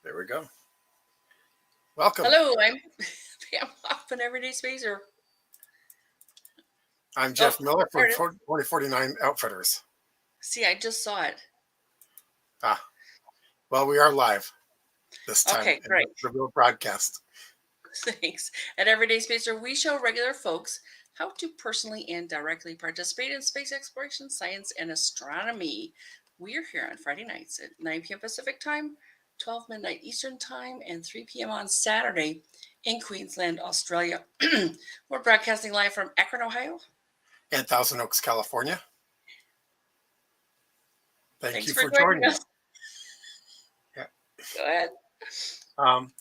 There we go. Welcome. Hello, I'm Pam Hoffman, Everyday Spacer. I'm Oh, Jeff Miller there from it is. 2049 Outfitters. See, I just saw it. Ah, well, we are live this time Okay, in great. the real broadcast. Thanks. At Everyday Spacer, we show regular folks how to personally and directly participate in space exploration, science, and astronomy. We are here on Friday nights at 9 p.m. Pacific Time, 12 midnight Eastern Time, and 3 p.m. on Saturday in Queensland, Australia. We're broadcasting live from Akron, Ohio. And Thousand Oaks, California. Thank Thanks you for for joining joining us. us. Yeah. Go ahead. Um,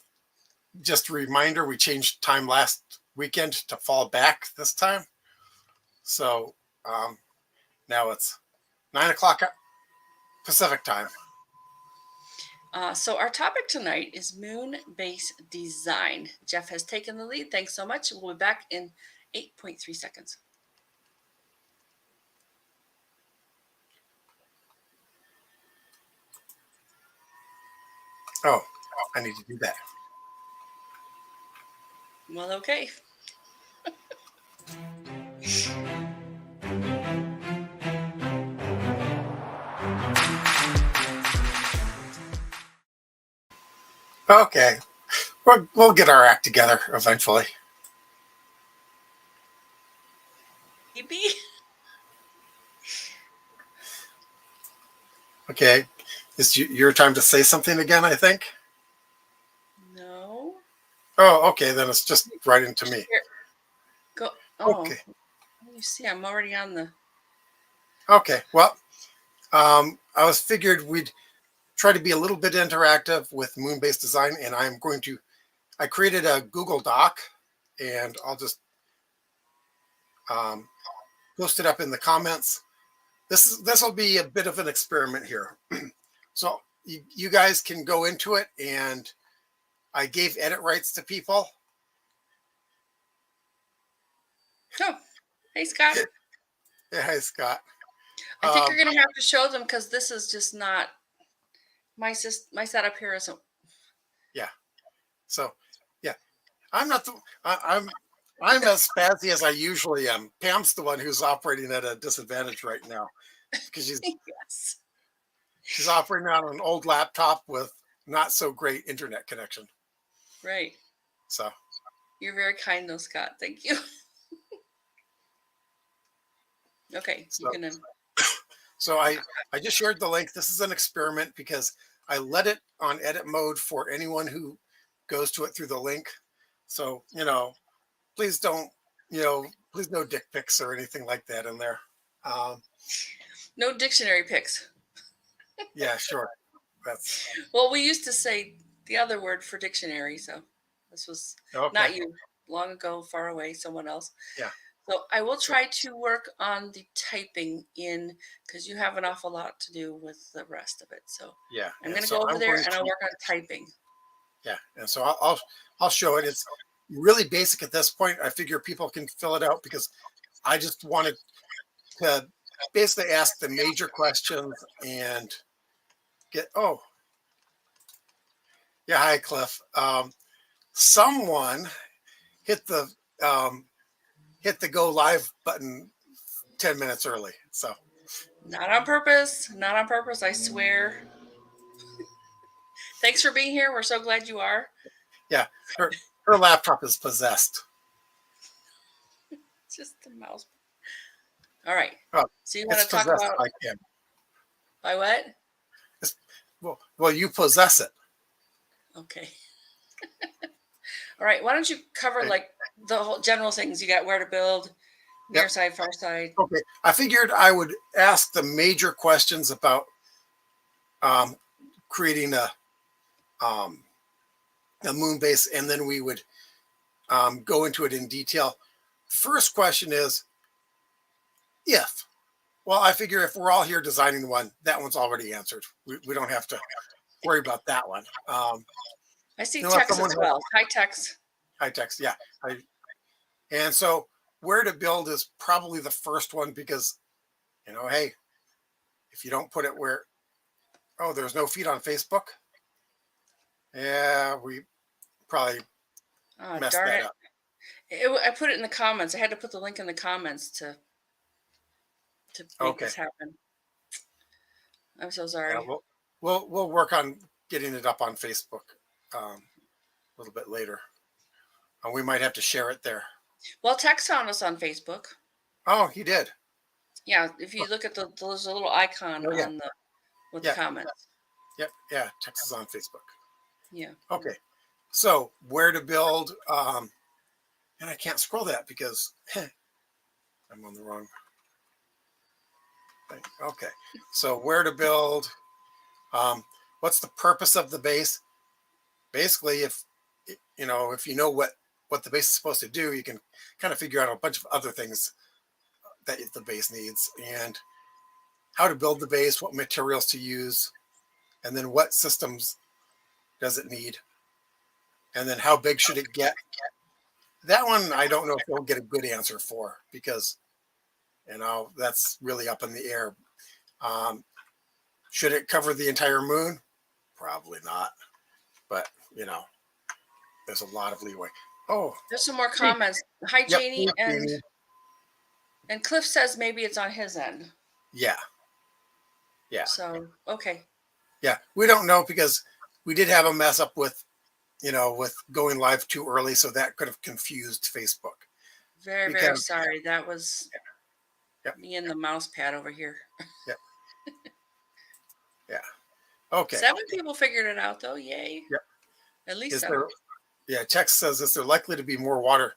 just a reminder, we changed time last weekend to fall back this time. So now it's 9 o'clock Pacific time. So our topic tonight is moon base design. Jeff has taken the lead. Thanks so much. We'll be back in 8.3 seconds. Oh, I need to do that. Well, okay. Okay. We'll get our act together eventually. Maybe. Okay. It's your time to say something again, I think. No. Oh, okay. Then it's just right into me. Here. Go. Oh. Okay. You see, I'm already on the. Okay. Well, I was figured we'd try to be a little bit interactive with moon-based design, and I created a Google Doc, and I'll just post it up in the comments. This will be a bit of an experiment here. So you guys can go into it, and I gave edit rights to people. Oh, hey, Scott. Yeah, hi, Scott. I think you're going to have to show them because this is just not my setup here isn't. Yeah. So, yeah, I'm not the I'm as spazzy as I usually am. Pam's the one who's operating at a disadvantage right now because Yes. she's operating on an old laptop with not so great internet connection. Right. So You're very kind, though, Scott. Thank you. Okay, so, you can. so I just shared the link. This is an experiment because I let it on edit mode for anyone who goes to it through the link. So please don't please no dick pics or anything like that in there. No dictionary picks. Yeah, sure. That's Well, we used to say the other word for dictionary, so this was okay. not you. Long ago, far away, someone else. Yeah. So I will try to work on the typing in because you have an awful lot to do with the rest of it. So Yeah. I'm going to go over there and I'll work on typing. Yeah, and so I'll show it. It's really basic at this point. I figure people can fill it out because I just wanted to basically ask the major questions and get. Oh, yeah. Hi, Cliff. Someone hit the um, hit the go live button 10 minutes early. So Not on purpose. Not on purpose. I swear. Thanks for being here. We're so glad you are. yeah, her laptop is possessed. It's just the mouse. All right. Oh, So you want it's to talk possessed about by Kim. by what? Well, you possess it. Okay. All right. Why don't you cover like the whole general things? You got where to build, near side, far side. Okay. I figured I would ask the major questions about creating a moon base, and then we would go into it in detail. First question is if. Well, I figure if we're all here designing one, that one's already answered. We don't have to worry about that one. I see text as well. High text. High text, yeah. And so where to build is probably the first one because, hey, if you don't put it where, oh, there's no feed on Facebook. Yeah, we probably Oh, messed darn that it. up. I put it in the comments. I had to put the link in the comments to make Okay. this happen. I'm so Yeah, sorry. we'll work on getting it up on Facebook a little bit later. And we might have to share it there. Well, Tex found us on Facebook. Oh, he did. Yeah, if you look at there's a little icon Oh yeah. on the with the Yeah. comments. Yep. Yeah. Texas on Facebook. Yeah. Okay. So where to build? And I can't scroll that because I'm on the wrong thing. Okay. So where to build? Um, what's the purpose of the base? Basically, if you know what the base is supposed to do, you can kind of figure out a bunch of other things that the base needs and how to build the base, what materials to use, and then what systems does it need, and then how big should it get. That one I don't know if we'll get a good answer for because that's really up in the air. Um, should it cover the entire moon? Probably not, but there's a lot of leeway. Oh, There's some more hey, comments. Hi, yep, Janie, hey, Jamie. and Cliff says maybe it's on his end. Yeah, yeah, So okay, yeah. We don't know because we did have a mess up with going live too early, so that could have confused Facebook. very very Because sorry. That was yep, me and the mouse pad over here. yep, yeah. Okay. 7 people figured it out though. Yay! Yep. At least Is 7. there? Yeah. Text says, is there likely to be more water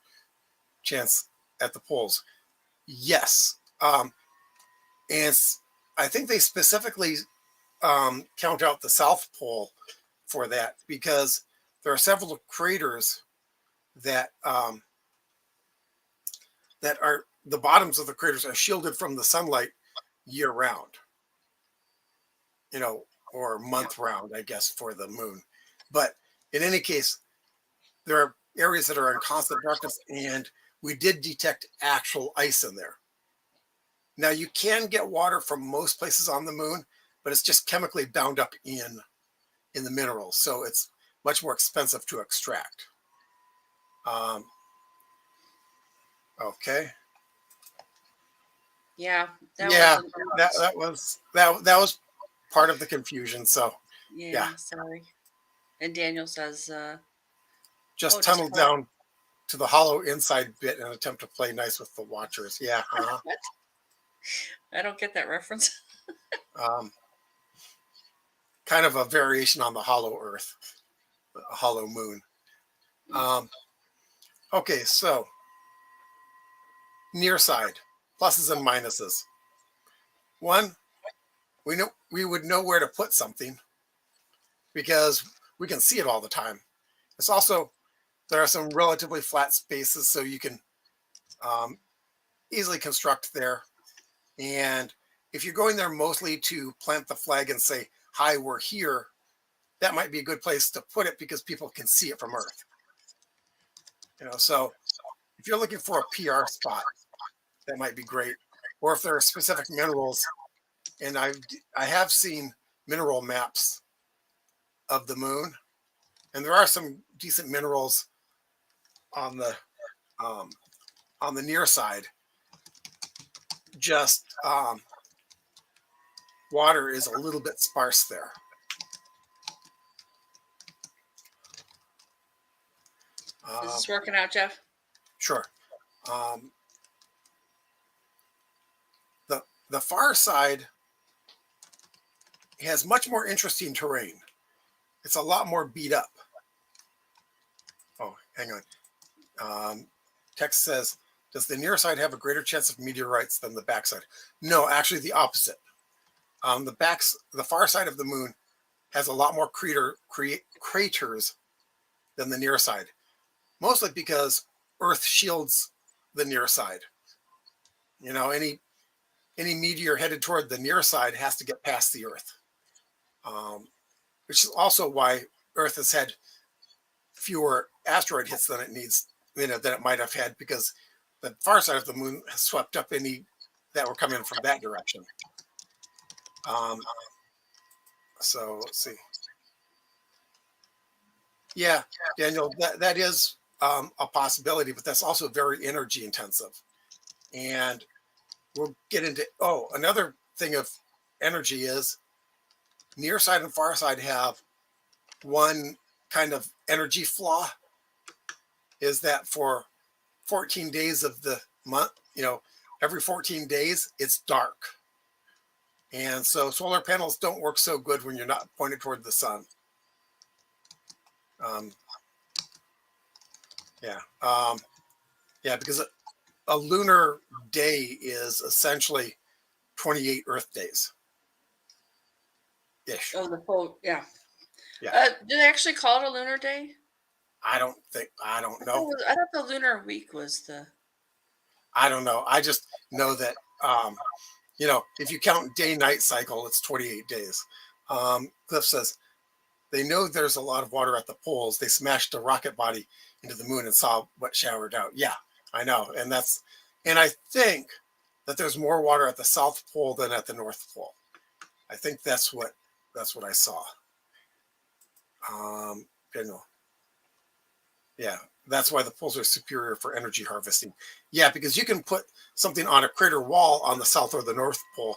chance at the poles? Yes. And I think they specifically count out the South Pole for that because there are several craters that that are the bottoms of the craters are shielded from the sunlight year round, or Yeah. month round, I guess, for the moon. But in any case, there are areas that are in constant darkness, and we did detect actual ice in there. Now you can get water from most places on the moon, but it's just chemically bound up in the minerals, so it's much more expensive to extract. Um, okay, Yeah, that yeah, wasn't. that was part of the confusion. So yeah, Yeah, sorry. And Daniel says, just "Oh, just tunnel play." down to the hollow inside bit and attempt to play nice with the watchers. Yeah, What? I don't get that reference. um, kind of a variation on the hollow Earth, a hollow moon. Um, okay, so near side, pluses and minuses. One, we would know where to put something because we can see it all the time. It's also there are some relatively flat spaces, so you can um, easily construct there. And if you're going there mostly to plant the flag and say, "Hi, we're here," that might be a good place to put it because people can see it from Earth. So if you're looking for a PR spot, that might be great. Or if there are specific minerals, and I have seen mineral maps of the moon, and there are some decent minerals on the um, on the near side. Just water is a little bit sparse there. Is Um, this working out, Jeff? sure. Um, the far side has much more interesting terrain. It's a lot more beat up. Oh, hang on. Text says, does the near side have a greater chance of meteorites than the backside? No, actually the opposite. The far side of the moon has a lot more craters than the near side, mostly because Earth shields the near side. Any meteor headed toward the near side has to get past the Earth, which is also why Earth has had fewer asteroid hits than it needs, than it might have had, because the far side of the moon has swept up any that were coming from that direction. So let's see. Yeah, Daniel, that is a possibility, but that's also very energy intensive. And we'll get into, oh, another thing of energy is near side and far side have one kind of energy flaw, is that for 14 days of the month, every 14 days it's dark. And so solar panels don't work so good when you're not pointed toward the sun. Um, yeah. Yeah, because a lunar day is essentially 28 Earth days ish. Oh, the full, yeah. Yeah. Do they actually call it a lunar day? I don't I know. thought the lunar week was the. I don't know. I just know that, if you count day night cycle, it's 28 days. Cliff says they know there's a lot of water at the poles. They smashed a rocket body into the moon and saw what showered out. Yeah, I know. And I think that there's more water at the South Pole than at the North Pole. I think that's what I saw. You know, yeah, that's why the poles are superior for energy harvesting. Yeah, because you can put something on a crater wall on the South or the North Pole,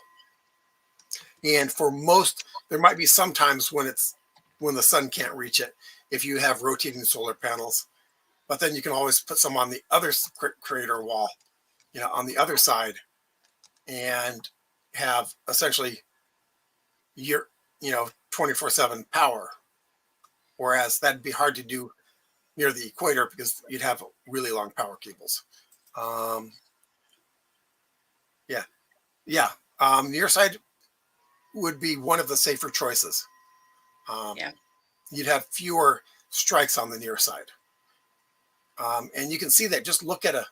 and for most, there might be some times when the sun can't reach it if you have rotating solar panels. But then you can always put some on the other crater wall, on the other side, and have essentially your 24/7 power. Whereas that'd be hard to do near the equator because you'd have really long power cables. Um, yeah, yeah. Near side would be one of the safer choices. Um, Yeah. you'd have fewer strikes on the near side, and you can see that. Just look at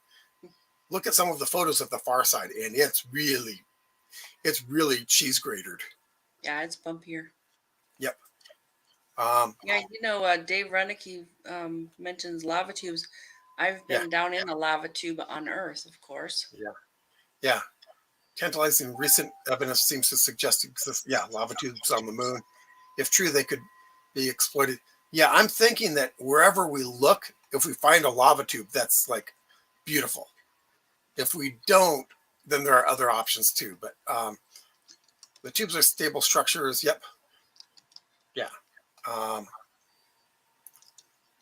some of the photos of the far side, and it's really cheese gratered. Yeah, it's bumpier. Yep. Um, Yeah, Dave Renicky mentions lava tubes. I've yeah, been down in a lava tube on Earth, of course. yeah, yeah. Tantalizing recent evidence seems to suggest exist. Yeah, lava tubes on the moon. If true, they could be exploited. Yeah, I'm thinking that wherever we look, if we find a lava tube, that's like beautiful. If we don't, then there are other options too. But the tubes are stable structures. Yep. Yeah. Um,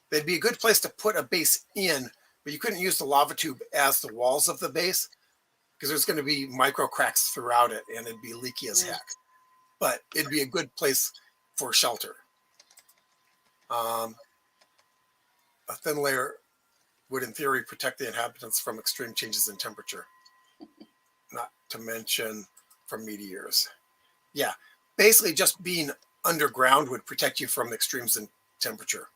they'd be a good place to put a base in, but you couldn't use the lava tube as the walls of the base because there's going to be micro cracks throughout it and it'd be leaky as Mm. heck. But it'd be a good place for shelter. Um, a thin layer would, in theory, protect the inhabitants from extreme changes in temperature, not to mention from meteors. Yeah, basically, just being underground would protect you from extremes in temperature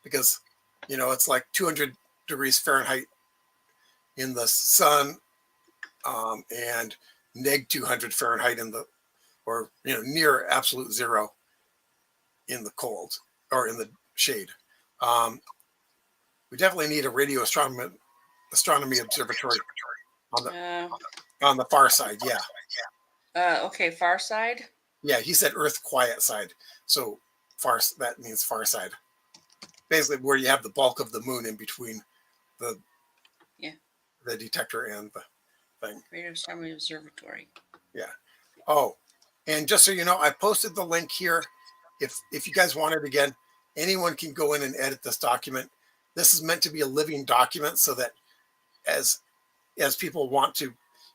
because, it's like 200 degrees Fahrenheit in the sun, and neg 200 Fahrenheit or near absolute zero in the cold or in the shade. Um, we definitely need a radio astronomy observatory on the Uh, on the far side. Yeah, okay, far side. yeah. He said Earth quiet side, so far that means far side. Basically, where you have the bulk of the moon in between the Yeah, the detector and the thing. Radio Astronomy Observatory. Yeah. Oh, and just so you know, I posted the link here. If you guys want it again, anyone can go in and edit this document. This is meant to be a living document so that as people want to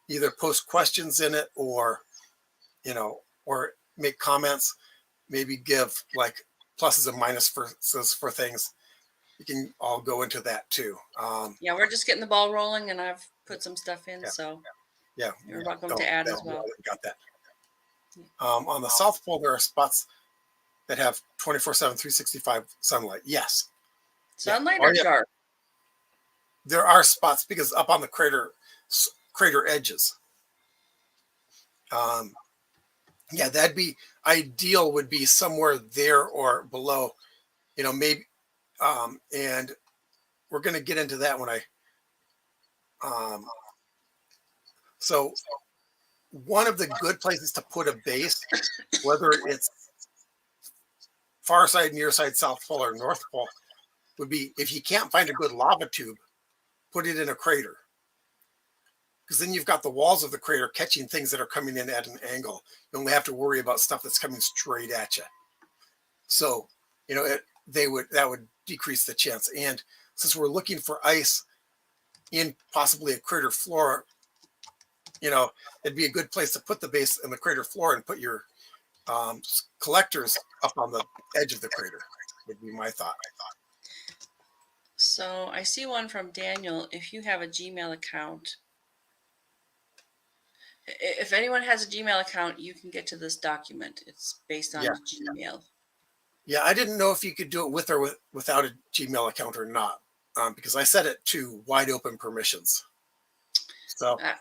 either post questions in it or make comments, maybe give like pluses and minuses for things, you can all go into that too. Yeah, we're just getting the ball rolling, and I've put some stuff in, Yeah, so yeah, you're welcome to don't, add as don't, well. got that. On the South Pole, there are spots that have 24/7, 365 sunlight. Yes. Yeah. Sunlight Oh, or yeah. dark? There are spots because up on the crater edges. Um, yeah, that'd be ideal. Would be somewhere there or below. Maybe. And we're going to get into that when I. Um, so one of the good places to put a base, whether it's far side, near side, South Pole, or North Pole, would be if you can't find a good lava tube, put it in a crater. Because then you've got the walls of the crater catching things that are coming in at an angle. You only have to worry about stuff that's coming straight at you. So, that would decrease the chance. And since we're looking for ice in possibly a crater floor, it'd be a good place to put the base in the crater floor and put your collectors up on the edge of the crater. Would be my thought. So I see one from Daniel. If you have a Gmail account, if anyone has a Gmail account, you can get to this document. It's based on Yeah, Gmail. yeah. I didn't know if you could do it with or without a Gmail account or not, because I set it to wide open permissions. So I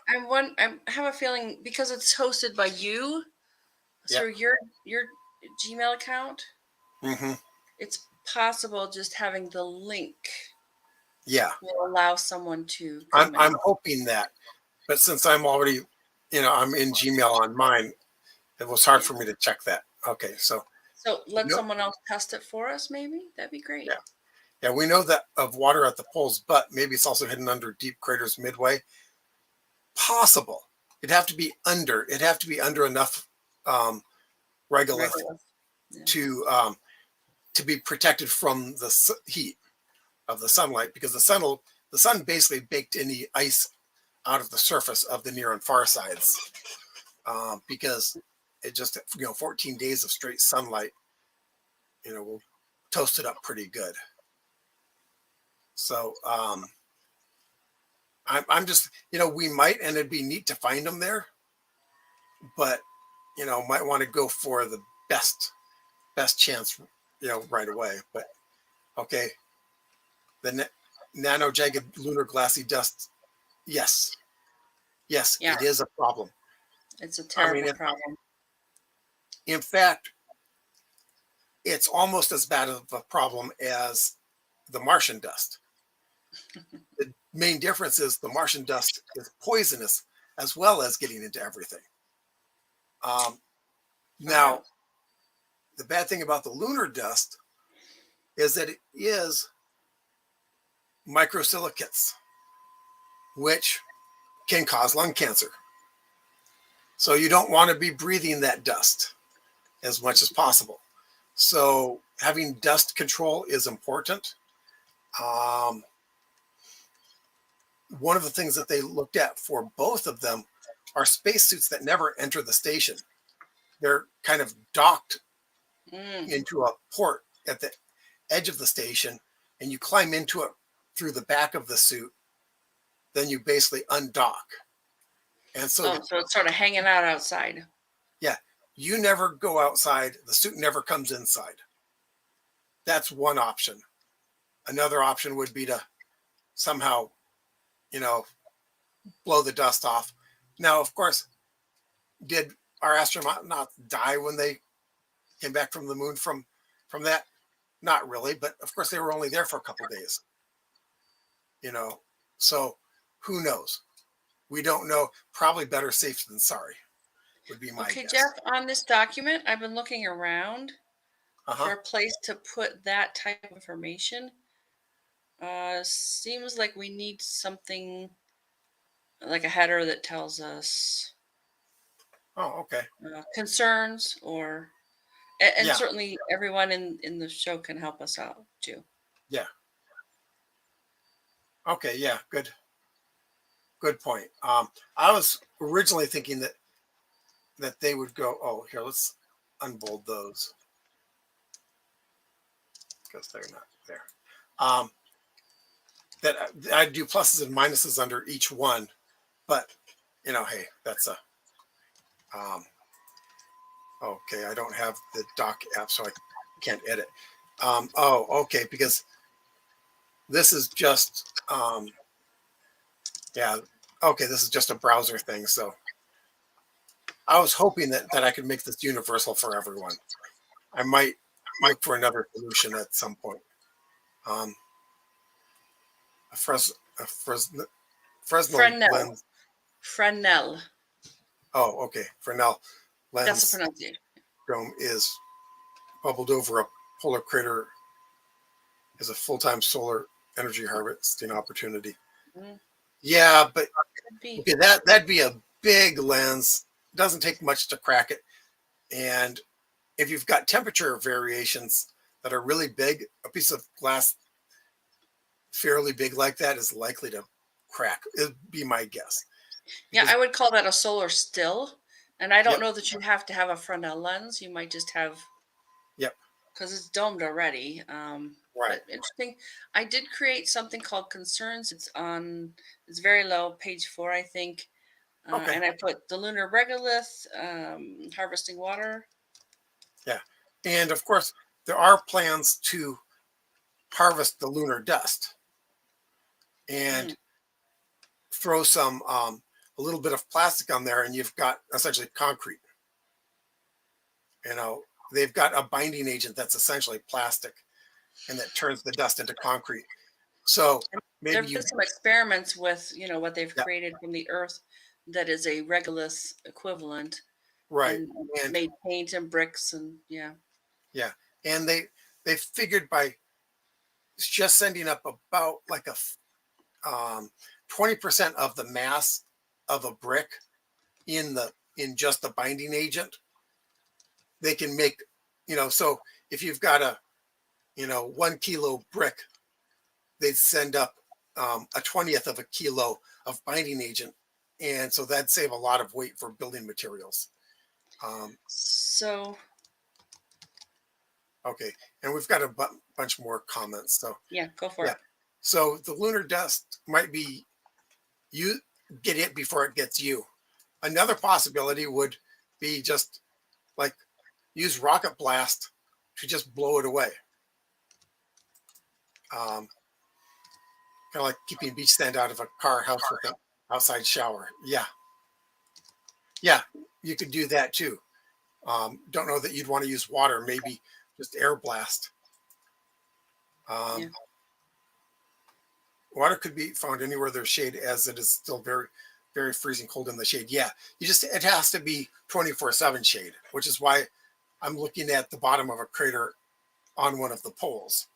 have a feeling because it's hosted by you yeah, through your Gmail account. hmm It's possible just having the link yeah. will allow someone to I'm come in. I'm hoping that, but since I'm already, I'm in Gmail on mine, it was hard Yeah. for me to check that. Okay, so So let no, someone else test it for us, maybe? That'd be great. yeah, yeah. We know that of water at the poles, but maybe it's also hidden under deep craters midway. Possible. It'd have to be under enough um, regolith Regular. Yeah. to be protected from the heat of the sunlight, because the sun basically baked any ice out of the surface of the near and far sides, because it just 14 days of straight sunlight will toast it up pretty good. So I'm just we might, and it'd be neat to find them there, but might want to go for the best chance right away. But okay, the nano jagged lunar glassy dust, yes, yes, Yeah, it is a problem. it's a I mean, terrible problem. in fact, it's almost as bad of a problem as the Martian dust. The main difference is the Martian dust is poisonous as well as getting into everything. Um, Wow. Now, the bad thing about the lunar dust is that it is microsilicates, which can cause lung cancer. So you don't want to be breathing that dust as much as possible. So having dust control is important. Um, One of the things that they looked at for both of them are spacesuits that never enter the station. They're kind of docked Mm. into a port at the edge of the station, and you climb into it through the back of the suit. Then you basically undock. And so, Oh, so it's sort of hanging out outside. yeah, you never go outside. The suit never comes inside. That's one option. Another option would be to somehow, you know, blow the dust off. Now, of course, did our astronaut not die when they came back from the moon from that? Not really, but of course they were only there for a couple of days. You know, so who knows? We don't know. Probably better safe than sorry would be my Okay, guess. Jeff, on this document, I've been looking around Uh for huh. a place to put that type of information. Seems like we need something like a header that tells us Oh, okay. concerns or, and Yeah, certainly everyone in the show can help us out too. yeah. Okay, yeah. Good point. I was originally thinking that they would go. Oh, here, let's unbold those because they're not there. Um, that I do pluses and minuses under each one, but hey, that's a um, okay. I don't have the doc app, so I can't edit. Oh, okay, because this is just yeah. Okay, this is just a browser thing. So I was hoping that I could make this universal for everyone. I might look for another solution at some point. Um, a, Fresnel Fresnel. lens. Fresnel. Oh, okay. Fresnel That's the lens pronunciation. dome is bubbled over a polar crater is a full-time solar energy harvesting opportunity. Mm, Yeah, but could be. okay, that'd be a big lens. Doesn't take much to crack it. And if you've got temperature variations that are really big, a piece of glass fairly big like that is likely to crack. It'd be my guess. Yeah, Because I would call that a solar still. And I don't yep, know that you have to have a Fresnel lens. You might just have, yep, because it's domed already. right. But interesting. I did create something called concerns. It's very low, page 4, I think. Okay. And I put the lunar regolith, harvesting water. Yeah. And of course, there are plans to harvest the lunar dust Mm, and throw some a little bit of plastic on there, and you've got essentially concrete. You know, they've got a binding agent that's essentially plastic and that turns the dust into concrete. So and there maybe have been you, some experiments with, what they've yeah, created from the earth that is a regolith equivalent right. and And made paint and bricks and yeah. yeah, and they figured by just sending up about like a 20% of the mass of a brick in just the binding agent, they can make, so if you've got a 1 kilo brick, they'd send up a 20th of a kilo of binding agent, and so that'd save a lot of weight for building materials. um, So okay, and we've got a bunch more comments, so yeah, go for yeah. it. So the lunar dust might be, you get it before it gets you. Another possibility would be just like use rocket blast to just blow it away. Kind of like keeping beach sand out of a car house with an outside shower. Yeah, yeah, you could do that too. Don't know that you'd want to use water, maybe just air blast. Yeah. Um, Water could be found anywhere there's shade, as it is still very, very freezing cold in the shade. Yeah, it has to be 24/7 shade, which is why I'm looking at the bottom of a crater on one of the poles.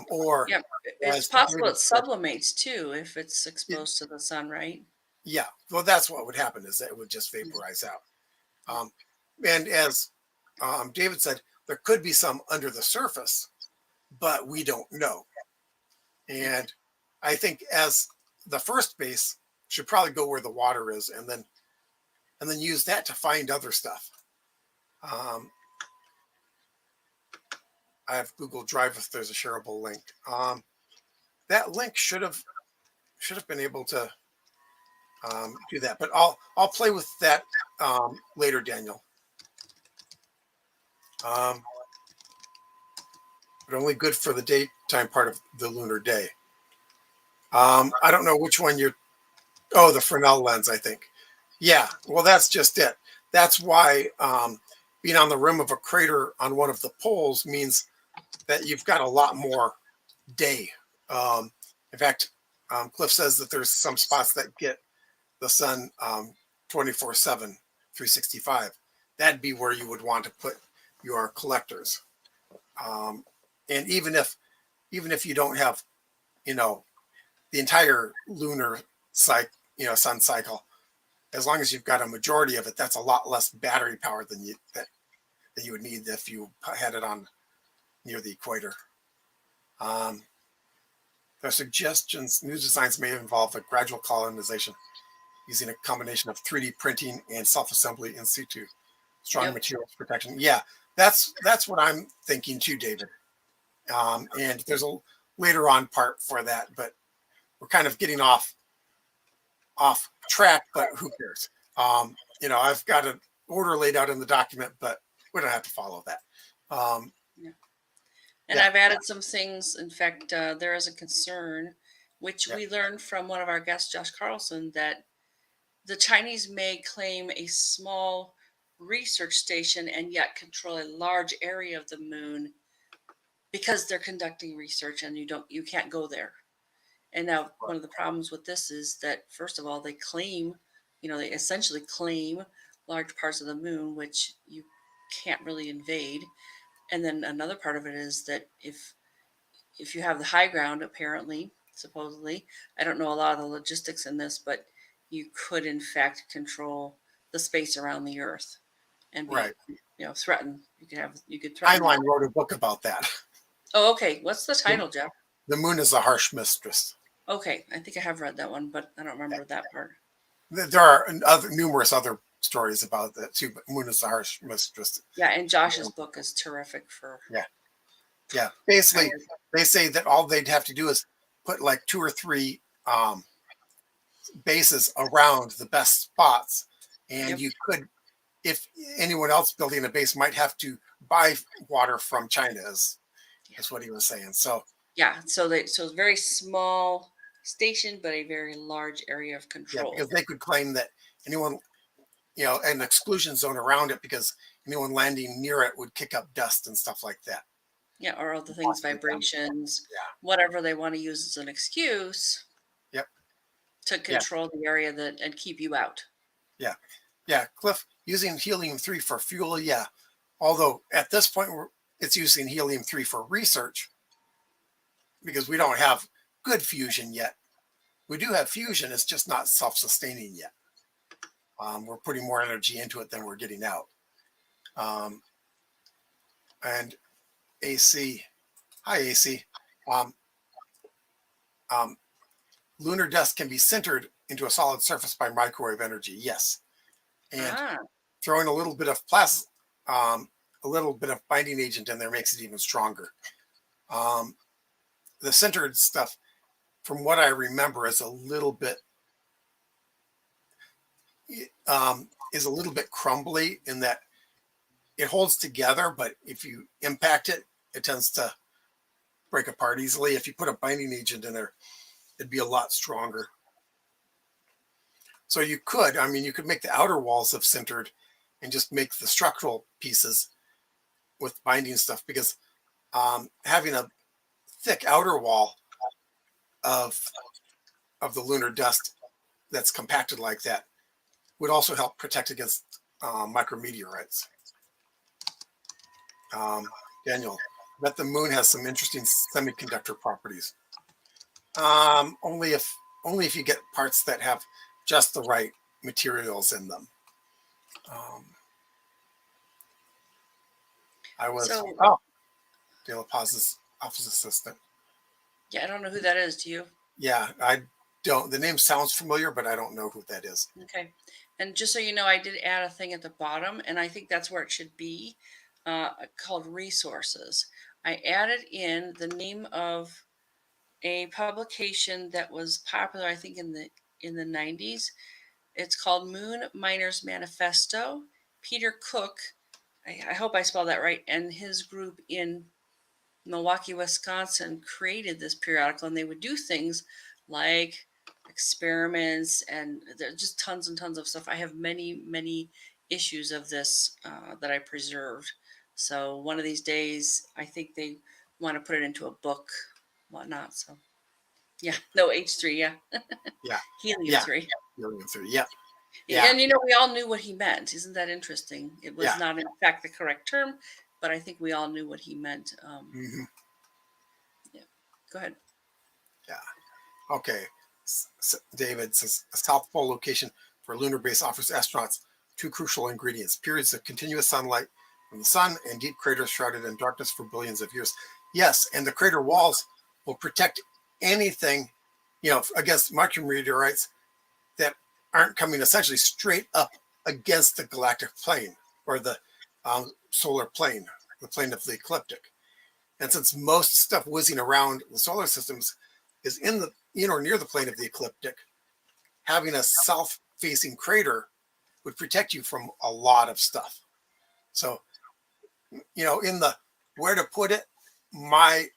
Or Yeah. It's as possible David it said, sublimates too if it's it, exposed to the sun, right? yeah, well, that's what would happen, is that it would just Mm, vaporize out. yeah. Um, and as David said, there could be some under the surface, but we don't know. Yeah. And I think as the first base should probably go where the water is, and then use that to find other stuff. Um, I have Google Drive if there's a shareable link. That link should have been able to do that, but I'll play with that later, Daniel. Um, but only good for the daytime part of the lunar day. I don't know which one you're. Oh, the Fresnel lens, I think. Yeah, well, that's just it. That's why being on the rim of a crater on one of the poles means that you've got a lot more day. In fact, Cliff says that there's some spots that get the sun 24/7, 365. That'd be where you would want to put your collectors. Um, and even if you don't have, you know, the entire lunar cycle, sun cycle, as long as you've got a majority of it, that's a lot less battery power than that you would need if you had it on near the equator. Um, their suggestions, new designs may involve a gradual colonization using a combination of 3D printing and self-assembly in situ, strong Yep. materials protection. Yeah, that's what I'm thinking too, David. And there's a later on part for that, but we're kind of getting off track. But who cares? I've got an order laid out in the document, but we don't have to follow that. Um, Yeah. And yeah, I've added some things. In fact, there is a concern, which yeah, we learned from one of our guests, Josh Carlson, that the Chinese may claim a small research station and yet control a large area of the moon because they're conducting research and you can't go there. And now one of the problems with this is that first of all they claim, they essentially claim large parts of the moon which you can't really invade. And then another part of it is that if if you have the high ground, apparently, supposedly, I don't know a lot of the logistics in this, but you could in fact control the space around the Earth and Right. be, threaten. You could threaten the. Heinlein wrote a book about that. Oh, okay. What's the The, title, Jeff? the moon is a harsh mistress. Okay, I think I have read that one, but I don't remember that part. There are numerous other stories about that too, but moon is a harsh mistress. Yeah, and Josh's book is terrific for. Yeah. Yeah. Basically, they say that all they'd have to do is put like 2 or 3 bases around the best spots, and Yep. you could, if anyone else building a base might have to buy water from China, is what he was saying. So Yeah, so it's very small station, but a very large area of yeah, because control. they could claim that anyone, an exclusion zone around it, because anyone landing near it would kick up dust and stuff like that. Yeah, or other And things, possibly vibrations, yeah. whatever they want to use as an excuse Yep. to Yeah. control the area that and keep you out. Yeah. Yeah. Cliff, using helium-3 for fuel. Yeah. Although at this point, it's using helium-3 for research because we don't have good fusion yet. We do have fusion. It's just not self-sustaining yet. We're putting more energy into it than we're getting out. And AC, hi AC. Um, um, Lunar dust can be sintered into a solid surface by microwave energy. Yes, and Ah, throwing a little bit of binding agent in there makes it even stronger. Um, the sintered stuff, from what I remember, is a little bit crumbly in that it holds together, but if you impact it, it tends to break apart easily. If you put a binding agent in there, it'd be a lot stronger. So you could make the outer walls of sintered and just make the structural pieces with binding stuff, because having a thick outer wall of the lunar dust that's compacted like that would also help protect against micrometeorites. Daniel, I bet the moon has some interesting semiconductor properties. Only if you get parts that have just the right materials in them. Um, I was so De La Paz's office assistant. yeah, I don't know who that is. Do you? Yeah, I don't. The name sounds familiar, but I don't know who that is. Okay, and just so you know, I did add a thing at the bottom, and I think that's where it should be, called resources. I added in the name of a publication that was popular, I think, in the 90s. It's called Moon Miners Manifesto. Peter Cook, I hope I spelled that right, and his group in Milwaukee, Wisconsin created this periodical, and they would do things like experiments, and there's just tons and tons of stuff. I have many, many issues of this that I preserved. So one of these days, I think they want to put it into a book, whatnot. So yeah, no H3, yeah, Yeah, helium yeah, 3. helium-3. Yeah, yeah, And we all knew what he meant. Isn't that interesting? It was yeah. not, in fact, the correct term, but I think we all knew what he meant. Hmm. Yeah, go ahead. Yeah. Okay. David says a South Pole location for a lunar base offers astronauts two crucial ingredients: periods of continuous sunlight from the sun and deep craters shrouded in darkness for billions of years. Yes, and the crater walls will protect anything, against micrometeorites that aren't coming essentially straight up against the galactic plane, or the solar plane, the plane of the ecliptic. And since most stuff whizzing around the solar systems is in the, near the plane of the ecliptic, having a south facing crater would protect you from a lot of stuff. So, in the where to put it, my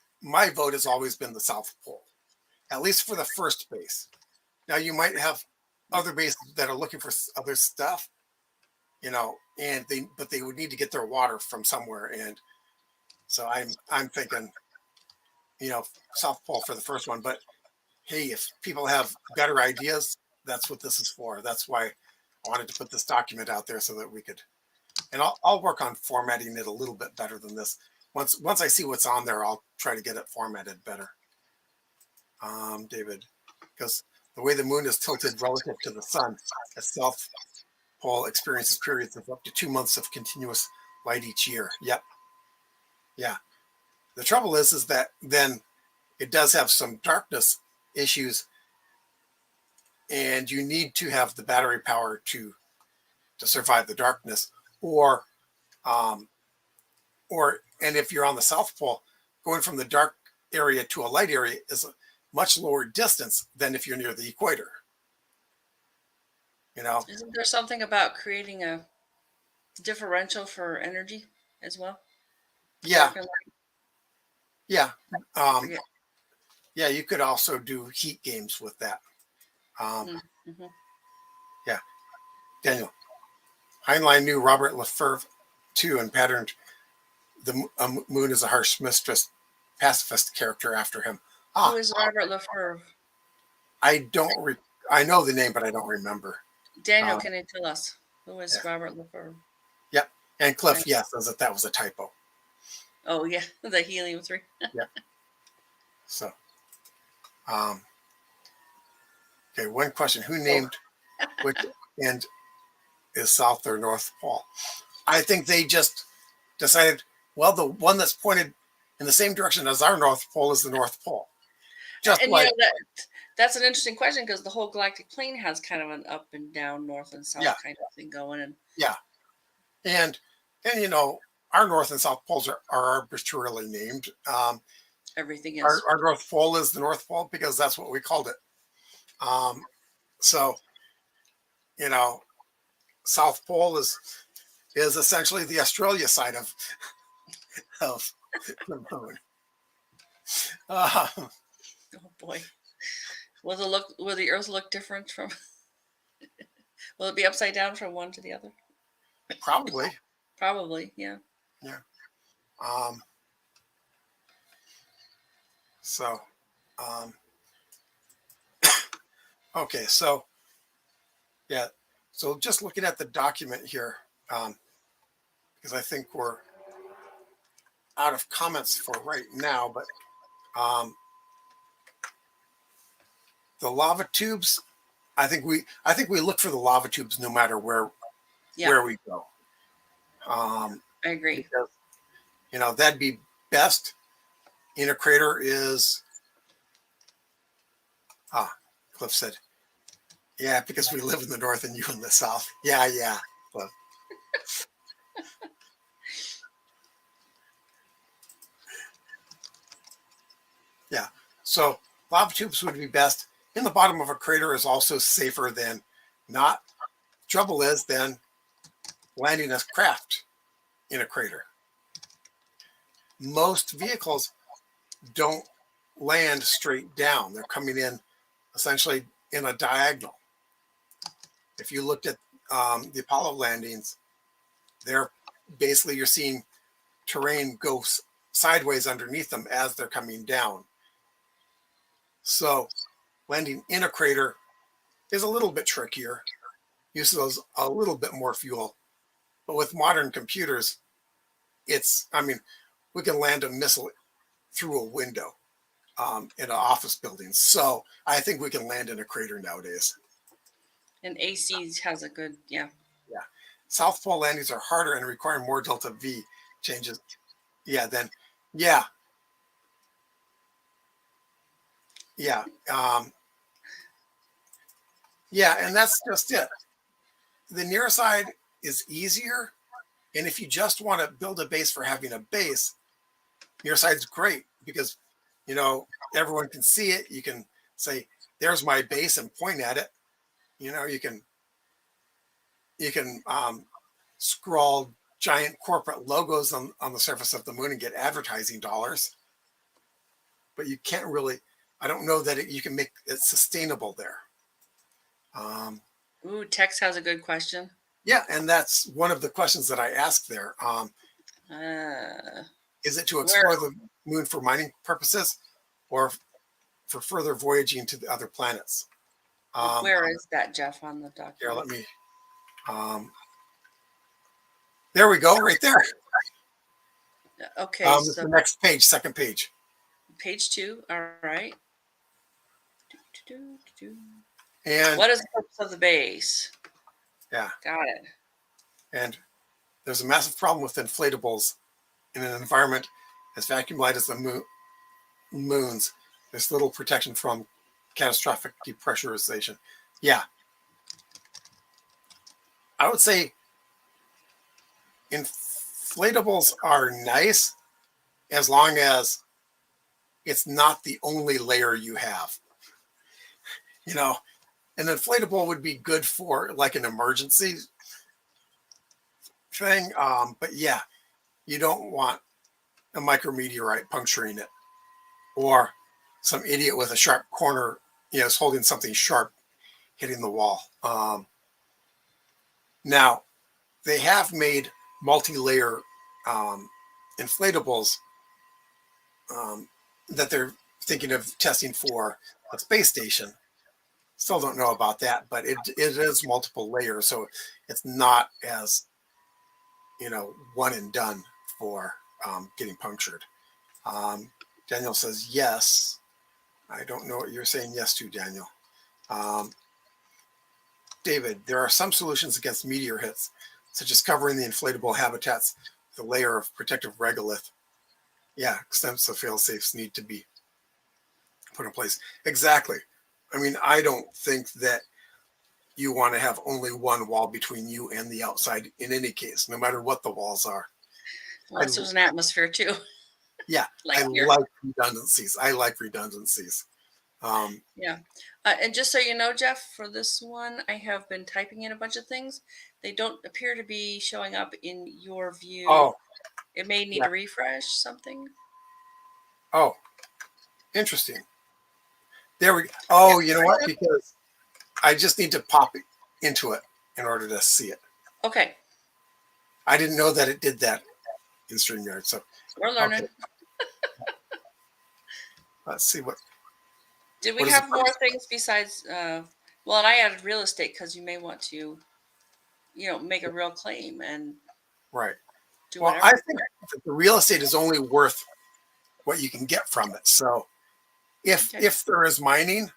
vote has always been the South Pole, at least for the first base. Now you might have other bases that are looking for other stuff, but they would need to get their water from somewhere. And so I'm thinking, South Pole for the first one. But hey, if people have better ideas, that's what this is for. That's why I wanted to put this document out there so that we could, and I'll work on formatting it a little bit better than this. Once I see what's on there, I'll try to get it formatted better. David, because the way the moon is tilted relative to the sun, a south pole experiences periods of up to 2 months of continuous light each year. Yep. Yeah. The trouble is that then it does have some darkness issues, and you need to have the battery power to survive the darkness, or um, and if you're on the South Pole, going from the dark area to a light area is a much lower distance than if you're near the equator. You know, Isn't there something about creating a differential for energy as well? yeah, Dark and yeah, light. um, Forget. yeah. You could also do heat games with that. Um, Mm-hmm. yeah, Daniel Heinlein knew Robert Lefebvre too, and patterned the moon as a harsh mistress, pacifist character after him. Who Ah, is Robert Lefebvre? I don't. I know the name, but I don't remember. Daniel, Uh, can you tell us who is yeah, Robert Lefebvre? yep. And Cliff, Thank you. yes, that was a typo. Oh yeah, the helium-3. Yeah. So, um, okay. One question: who Oh, named which end is South or North Pole? I think they just decided. Well, the one that's pointed in the same direction as our North Pole is the North Pole. Just and you like, know that's an interesting question because the whole galactic plane has kind of an up and down, north and yeah, south kind of thing going, and yeah, and and our North and South poles are arbitrarily named. everything Our, is. our North Pole is the North Pole because that's what we called it. Um, so you know, South Pole is essentially the Australia side of the moon. Uh, Oh boy, will the Earth look different from? Will it be upside down from one to the other? probably, Probably, yeah. yeah. Um, so, um, okay, so yeah, so just looking at the document here, um, because I think we're out of comments for right now, but um, the lava tubes, I think we look for the lava tubes no matter Yeah, where we go, I agree. because that'd be best in a crater is ah. Cliff said, "Yeah, because we live in the north and you in the south." Yeah, yeah, Cliff. Yeah. So lava tubes would be best. In the bottom of a crater is also safer than not. Trouble is then landing a craft in a crater. Most vehicles don't land straight down. They're coming in essentially in a diagonal. If you looked at the Apollo landings, they're basically you're seeing terrain go sideways underneath them as they're coming down. So landing in a crater is a little bit trickier, uses a little bit more fuel. But with modern computers, I mean, we can land a missile through a window in an office building. So I think we can land in a crater nowadays. And AC has a good, yeah. Yeah. South Pole landings are harder and require more delta V changes. Yeah, then, yeah, yeah, yeah, and that's just it. The near side is easier. And if you just want to build a base for having a base, near side's great because, everyone can see it. You can say, there's my base and point at it. You can scrawl giant corporate logos on the surface of the moon and get advertising dollars, but you can't really, I don't know that you can make it sustainable there. Um, Ooh, Tex has a good question. yeah, and that's one of the questions that I asked there. Uh, Is it to where explore the moon for mining purposes or for further voyaging to the other planets? Um, where is that, Jeff, on the Here, document? let me, um, there we go, right there. Okay, It's so the next page, second page. page 2. All right. Do-do-do-do-do. And What is the purpose of the base? yeah, Got it. and there's a massive problem with inflatables in an environment as vacuum light as the moon's. There's little protection from catastrophic depressurization. Yeah, I would say inflatables are nice as long as it's not the only layer you have. You know, an inflatable would be good for like an emergency thing. But yeah, you don't want a micrometeorite puncturing it or some idiot with a sharp corner, is holding something sharp hitting the wall. Now, they have made multi-layer um, inflatables um, that they're thinking of testing for a space station. Still don't know about that, but it is multiple layers, so it's not as one and done for getting punctured. Um, Daniel says yes. I don't know what you're saying yes to, Daniel. Um, David, there are some solutions against meteor hits, such as covering the inflatable habitats with a layer of protective regolith. Yeah, extensive fail safes need to be put in place. Exactly. I mean, I don't think that you want to have only one wall between you and the outside in any case, no matter what the walls are. I, Unless there's an atmosphere too, yeah, like I here. like redundancies. I like redundancies. Um, Yeah. And just so you know, Jeff, for this one, I have been typing in a bunch of things. They don't appear to be showing up in your view. oh, It may need yeah. to refresh something. Oh, interesting. There we go. Yeah. Oh, you know Try what? that. Because I just need to pop it into it in order to see it. Okay. I didn't know that it did that in StreamYard. So, We're okay, learning. let's see Did we what is the have more purpose. things besides, well, and I added real estate because you may want to, make a real claim and Right. do Well, I whatever. think that the real estate is only worth what you can get from it. So, if Okay. if there is mining,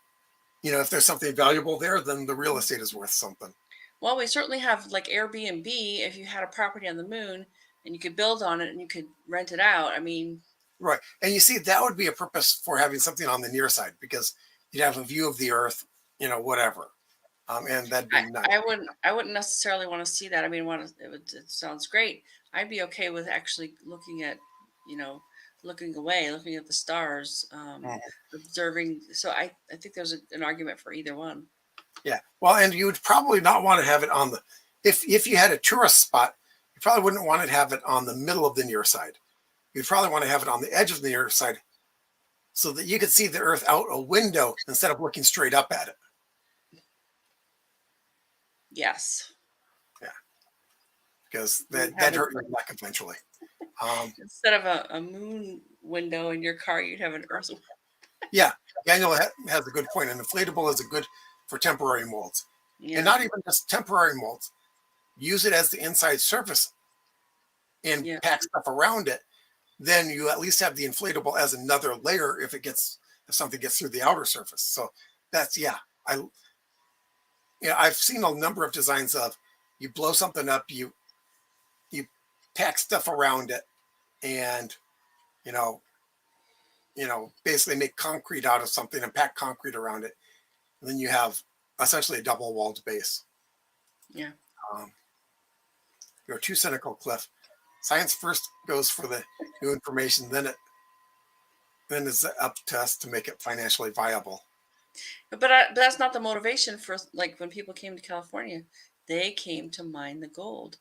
if there's something valuable there, then the real estate is worth something. Well, we certainly have like Airbnb. If you had a property on the moon and you could build on it and you could rent it out, I mean, Right. And you see, that would be a purpose for having something on the near side because you'd have a view of the earth, whatever. And that'd be I, nice. I wouldn't necessarily want to see that. I mean, it sounds great. I'd be okay with actually looking at, you know, looking away, looking at the stars, Mhm. observing. So I think there's an argument for either one. Yeah. Well, and you would probably not want to have it on the, if you had a tourist spot, you probably wouldn't want to have it on the middle of the near side. You'd probably want to have it on the edge of the near side so that you could see the earth out a window instead of looking straight up at it. Yes. Yeah. Because And that having hurt your neck eventually. Um, instead of a moon window in your car, you'd have an earth. yeah. Daniel has a good point. An inflatable is a good for temporary molds. And Yeah. not even just temporary molds. Use it as the inside surface and Yeah. pack stuff around it. Then you at least have the inflatable as another layer if something gets through the outer surface. So that's I I've seen a number of designs of you blow something up, you pack stuff around it, and you know basically make concrete out of something and pack concrete around it. And then you have essentially a double walled base. Yeah. Um, you're too cynical, Cliff. Science first goes for the new information, then it's up to us to make it financially viable. But that's not the motivation for like when people came to California. They came to mine the gold.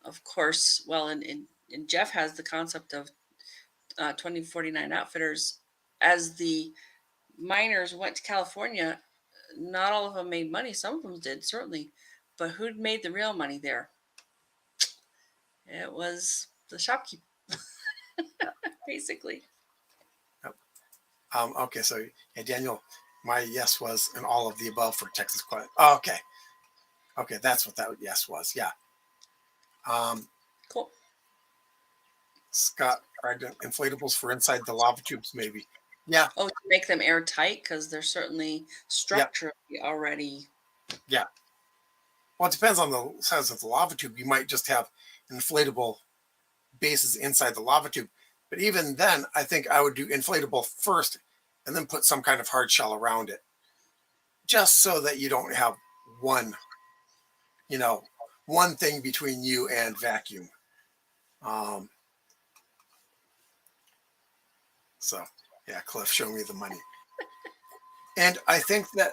Of course, well, and Jeff has the concept of 2049 outfitters. As the miners went to California, not all of them made money. Some of them did, certainly. But who made the real money there? It was the shopkeeper, basically. Yep. Okay, so yeah, Daniel, my yes was an all of the above for Texas Quiet. Oh, okay, that's what that yes was. Yeah. Um, Cool. Scott tried inflatables for inside the lava tubes, maybe. Yeah, Oh, to make them airtight because they're certainly yeah, structurally already. yeah. Well, it depends on the size of the lava tube. You might just have inflatable bases inside the lava tube. But even then, I think I would do inflatable first and then put some kind of hard shell around it, just so that you don't have one, you know, one thing between you and vacuum. Um, so, yeah, Cliff, show me the money. And I think that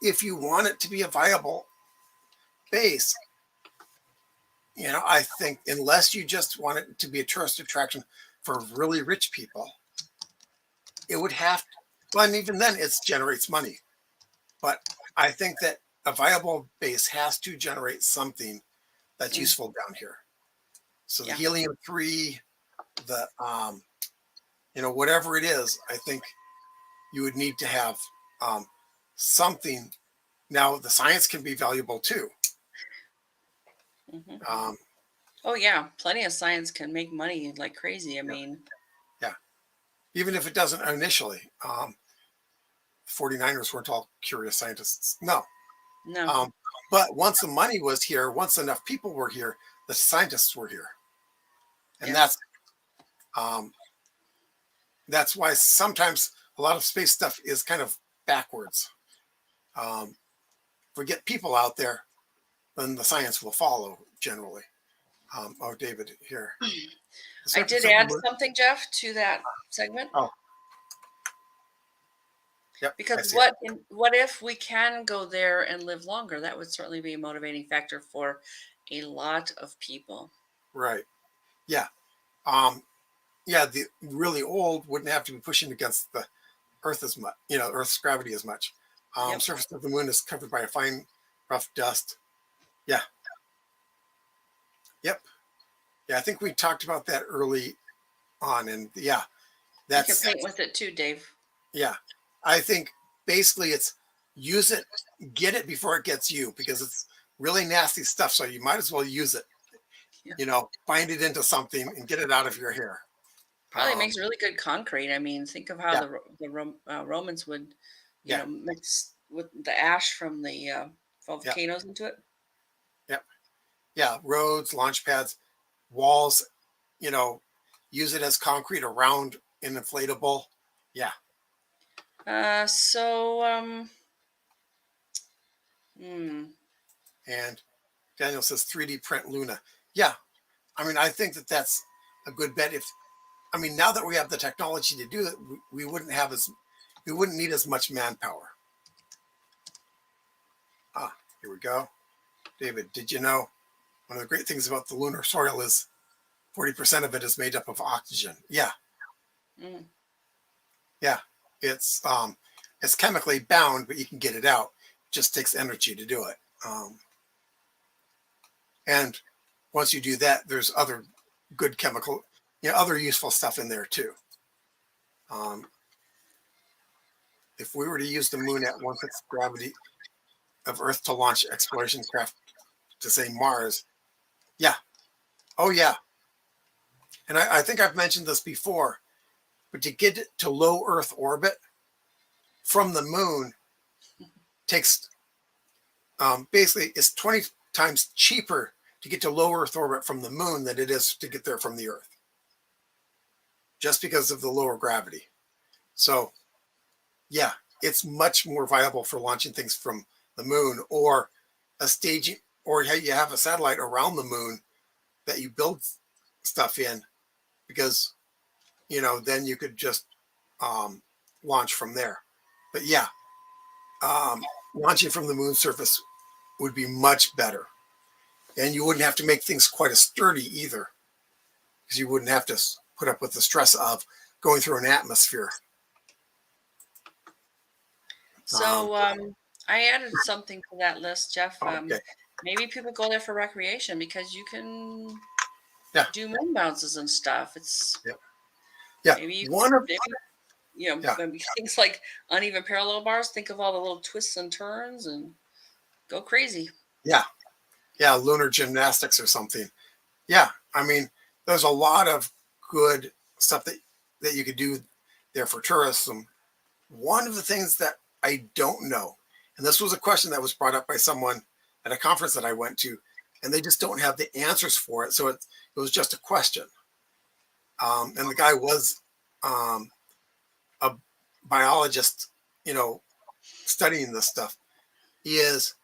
if you want it to be a viable base, I think unless you just want it to be a tourist attraction for really rich people, it would have to, well, and even then it generates money. But I think that a viable base has to generate something that's Mm, useful down here. So the yeah. helium-3, the whatever it is, I think you would need to have um, something. Now the science can be valuable too. Hmm. Um, Oh, yeah. Plenty of science can make money like crazy. I yeah, mean, yeah. Even if it doesn't initially. 49ers weren't all curious scientists. No. no. Um, but once the money was here, once enough people were here, the scientists were here. And Yeah. um, that's why sometimes a lot of space stuff is kind of backwards. If we get people out there, then the science will follow generally. Oh, David, here. The I surface did of the add moon. something, Jeff, to that segment Oh, yep, I because see it. what if we can go there and live longer? That would certainly be a motivating factor for a lot of people. Right. Yeah. Um, yeah, the really old wouldn't have to be pushing against the Earth as much, Earth's gravity as much. Yep. Surface of the moon is covered by a fine, rough dust. Yeah. Yep. Yeah, I think we talked about that early on, and yeah, You can that's paint with it too, Dave. yeah. I think basically it's use it, get it before it gets you, because it's really nasty stuff. So you might as well use it. Yeah. Bind it into something and get it out of your hair. Probably Um, makes really good concrete. I mean, think of how yeah, Romans would, yeah, mix with the ash from the yeah, volcanoes into it. yeah, yeah. Roads, launch pads, walls. You know, use it as concrete around an inflatable. Yeah, Hmm. and Daniel says 3D print Luna. Yeah, I mean, I think that that's a good bet. Now that we have the technology to do it, we wouldn't need as much manpower. Here we go. David, did you know one of the great things about the lunar soil is 40% of it is made up of oxygen? Yeah, Mm. yeah. It's it's chemically bound, but you can get it out. It just takes energy to do it. And once you do that, there's other good chemical, other useful stuff in there too. Um, if we were to use the moon at 1/5 gravity of Earth to launch exploration craft to say Mars, yeah, oh yeah. And I think I've mentioned this before, but to get it to low Earth orbit from the moon takes basically it's 20 times cheaper to get to low Earth orbit from the moon than it is to get there from the Earth, just because of the lower gravity. So yeah, it's much more viable for launching things from the moon or a staging, or you have a satellite around the moon that you build stuff in, because then you could just um, launch from there. But yeah, launching from the moon surface would be much better, and you wouldn't have to make things quite as sturdy either, because you wouldn't have to put up with the stress of going through an atmosphere. Um, So I added something to that list, Jeff. okay, Maybe people go there for recreation because you can yeah, do moon bounces and stuff. It's yeah, yeah. maybe you One could of maybe yeah, maybe things like uneven parallel bars. Think of all the little twists and turns and go crazy. yeah, yeah. Lunar gymnastics or something. Yeah, there's a lot of good stuff that you could do there for tourism. One of the things that I don't know, and this was a question that was brought up by someone at a conference that I went to, and they just don't have the answers for it. So it was just a question. And the guy was a biologist, studying this stuff. Is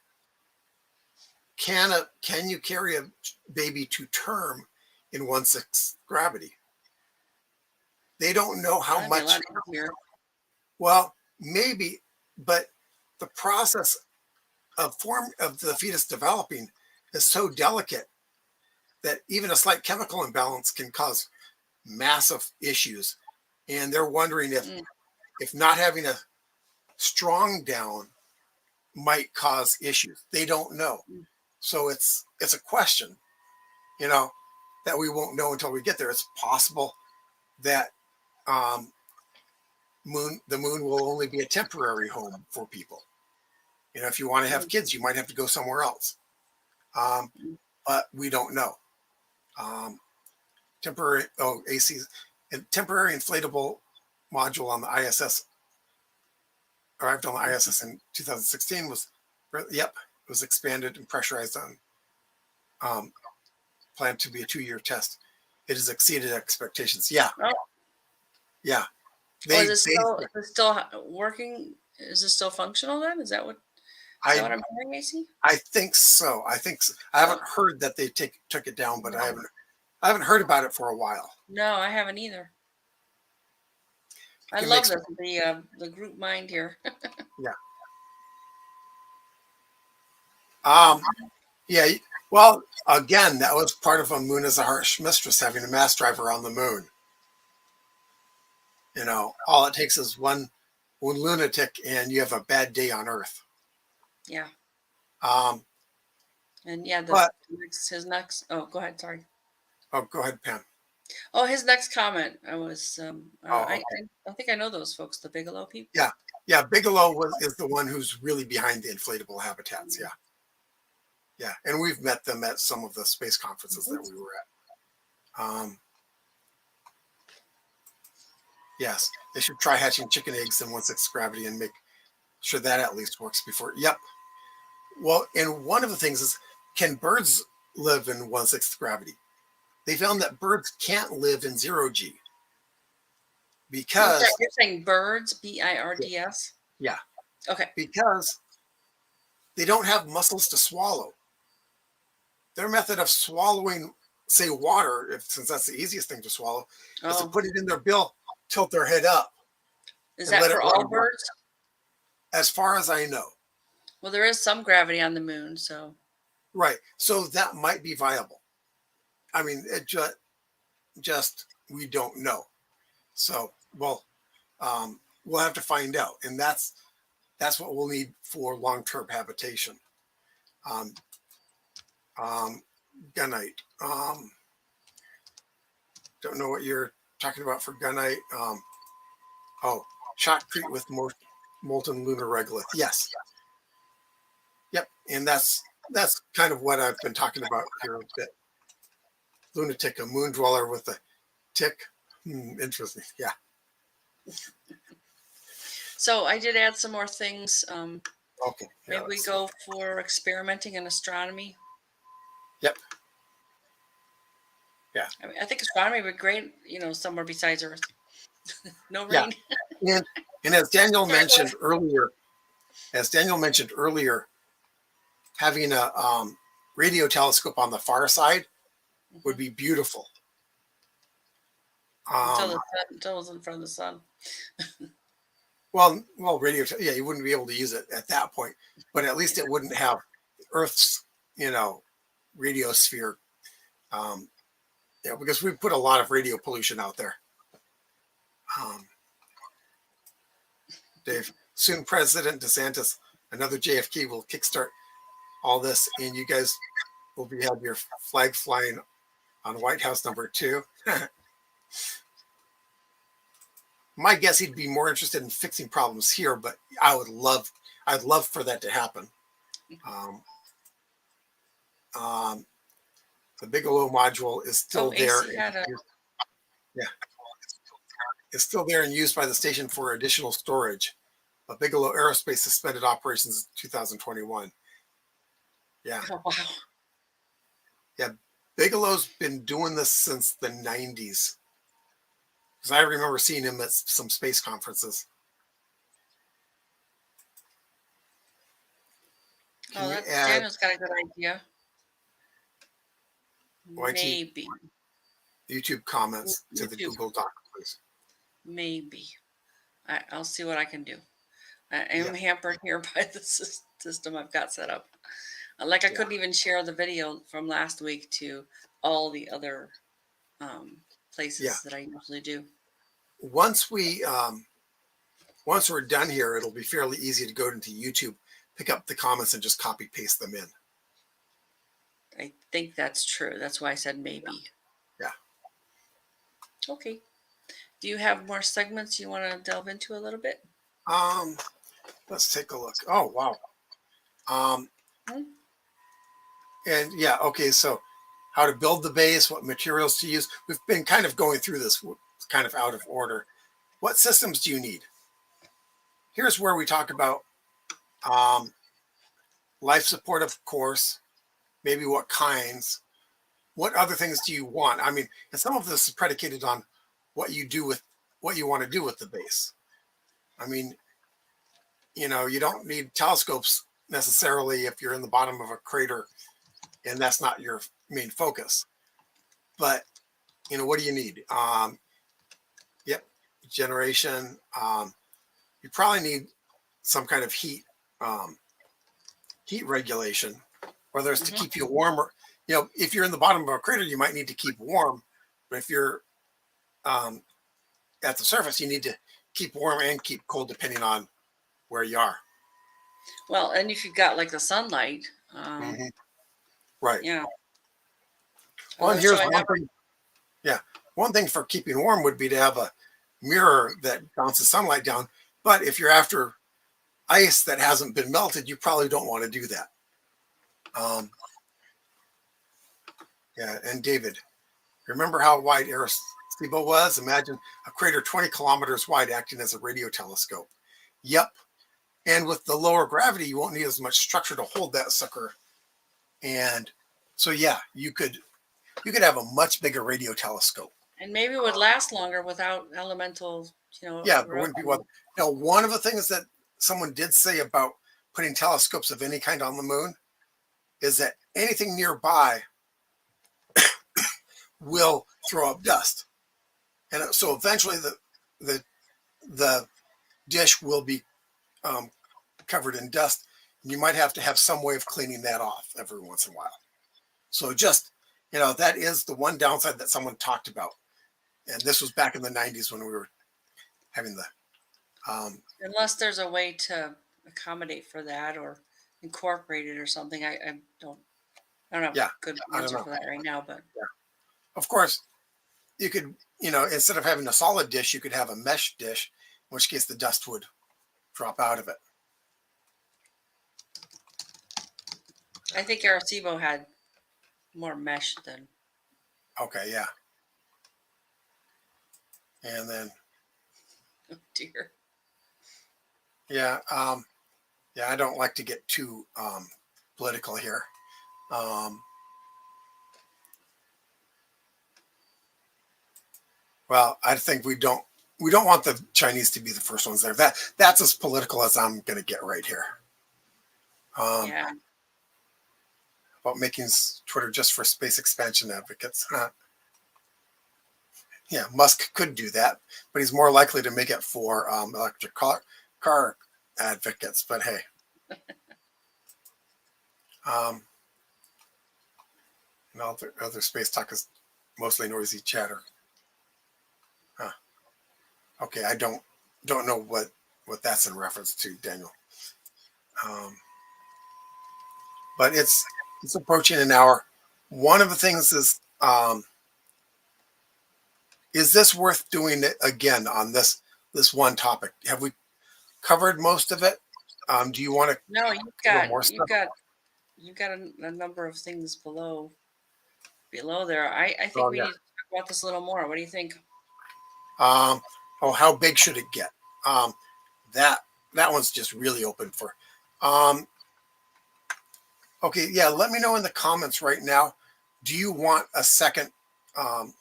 can you carry a baby to term in 1/6 gravity? They don't know how That'd be a much. lot easier. Well, maybe, but the process of form of the fetus developing is so delicate that even a slight chemical imbalance can cause massive issues. And they're wondering Mm. if not having a strong down might cause issues. They don't know. Mm. So it's a question, you know, that we won't know until we get there. It's possible that um, the moon will only be a temporary home for people. If you want to have Mm. kids, you might have to go somewhere else. Um, Mm. but we don't know. Um, temporary AC and temporary inflatable module on the ISS arrived on the ISS in 2016 was expanded and pressurized on um, planned to be a 2-year test. It has exceeded expectations. Yeah, Oh, yeah. oh, They is it still working? Is it still functional then? Is that I what I'm hearing, Macy? I think so. I think so. I Oh, haven't heard that they took it down, but no, I haven't heard about it for a while. no, I haven't either. I It love makes the group mind here. yeah. Yeah. Well, again, that was part of a moon as a harsh mistress having a mass driver on the moon. All it takes is one lunatic, and you have a bad day on Earth. Yeah, Um, and yeah, but his next. Oh, go ahead. Sorry. go ahead, Pam. Oh, his next comment. I was. Oh, okay. I think I know those folks, the Bigelow people. Yeah, yeah. Bigelow is the one who's really behind the inflatable habitats. Yeah, yeah, and we've met them at some of the space conferences that we were at. Yes, they should try hatching chicken eggs in 1/6 gravity and make sure that at least works before. Yep. Well, and one of the things is, can birds live in 1/6 gravity? They found that birds can't live in 0G because, You're saying birds, birds? yeah, Okay. because they don't have muscles to swallow. Their method of swallowing, say, water, since that's the easiest thing to swallow, is to Oh, put it in their bill, tilt their head up, is and that let it for run all away. birds? As far as I know. Well, there is some gravity on the moon, so. Right. So that might be viable. I mean, it just we don't know. So, well, we'll have to find out, and that's what we'll need for long-term habitation. Um, um, gunite. Don't know what you're talking about for gunite. Oh, shotcrete with molten lunar regolith. Yes. Yep. And that's kind of what I've been talking about here a bit. Lunatic, a moon dweller with a tick. Interesting. Yeah. So I did add some more things. Okay. Yeah. Maybe we go for experimenting in astronomy. Yep. Yeah. I think astronomy would be great, somewhere besides Earth. No Yeah. rain. And as Daniel mentioned earlier, having a radio telescope on the far side would be beautiful. Until it's in front of the sun. Well, yeah, you wouldn't be able to use it at that point, but at least it wouldn't have Earth's, radiosphere. Because we put a lot of radio pollution out there. Dave, soon President DeSantis, another JFK will kickstart all this, and you guys will have your flag flying on White House #2. My guess he'd be more interested in fixing problems here, but I'd love for that to happen. The Bigelow module is still there. Yeah, it's still there and used by the station for additional storage. But Bigelow Aerospace suspended operations in 2021. Yeah, Oh, wow. yeah. Bigelow's been doing this since the 90s. Because I remember seeing him at some space conferences. Can Oh, you that add Daniel's got a good idea. YT Maybe. YouTube comments to the YouTube. Google Doc, please? Maybe. I'll see what I can do. I Yeah, am hampered here by the system I've got set up. Like I yeah, couldn't even share the video from last week to all the other yeah. places that I usually do. Once we once we're done here, it'll be fairly easy to go into YouTube, pick up the comments, and just copy paste them in. I think that's true. That's why I said maybe. Yeah. Okay. Do you have more segments you want to delve into a little bit? Um, let's take a look. Oh wow. Um, Hmm? and yeah, okay. So, how to build the base, what materials to use. We've been kind of going through this kind of out of order. What systems do you need? Here's where we talk about um, life support, of course. Maybe what kinds. What other things do you want? I mean, and some of this is predicated on what you do with what you want to do with the base. I mean, you don't need telescopes necessarily if you're in the bottom of a crater and that's not your main focus. But what do you need? Yep, generation. You probably need some kind of heat regulation, whether it's to Hmm. keep you warm or if you're in the bottom of a crater, you might need to keep warm. But if you're um, at the surface, you need to keep warm and keep cold depending on where you are. Well, and if you've got like the sunlight, Hmm. Right. yeah. Well, and So here's I one have. thing. Yeah, one thing for keeping warm would be to have a mirror that bounces sunlight down. But if you're after ice that hasn't been melted, you probably don't want to do that. Um, yeah, and David, remember how wide Arecibo was? Imagine a crater 20 kilometers wide acting as a radio telescope. Yep. And with the lower gravity, you won't need as much structure to hold that sucker. And so, yeah, you could have a much bigger radio telescope. And maybe it would last longer without elemental, Yeah, there wouldn't be eruption. one. Now, one of the things that someone did say about putting telescopes of any kind on the moon is that anything nearby will throw up dust, and so eventually the the dish will be um, covered in dust. And you might have to have some way of cleaning that off every once in a while. So just that is the one downside that someone talked about, and this was back in the 90s when we were having the Unless there's a way to accommodate for that or incorporate it or something. I don't have a yeah, good I don't answer know. for that right now, but Yeah. Of course, you could, instead of having a solid dish, you could have a mesh dish, in which case the dust would drop out of it. I think Arecibo had more mesh than. Okay, yeah. And then, Oh dear. yeah, yeah, I don't like to get too political here. Um, well, I think we don't want the Chinese to be the first ones there. That's as political as I'm going to get right here. Um, Yeah. about making Twitter just for space expansion advocates. Huh. Yeah, Musk could do that, but he's more likely to make it for electric car advocates. But hey, um, and all the other space talk is mostly noisy chatter. Huh. Okay, I don't know what that's in reference to, Daniel. Um, but it's approaching an hour. One of the things is this worth doing it again on this one topic? Have we covered most of it? Do you want to No, cover more you've stuff? got you've got a number of things below there. I think Oh we yeah. need to talk about this a little more. What do you think? Oh, how big should it get? Um, that that one's just really open for. Um, okay, yeah. Let me know in the comments right now. Do you want a second? Um,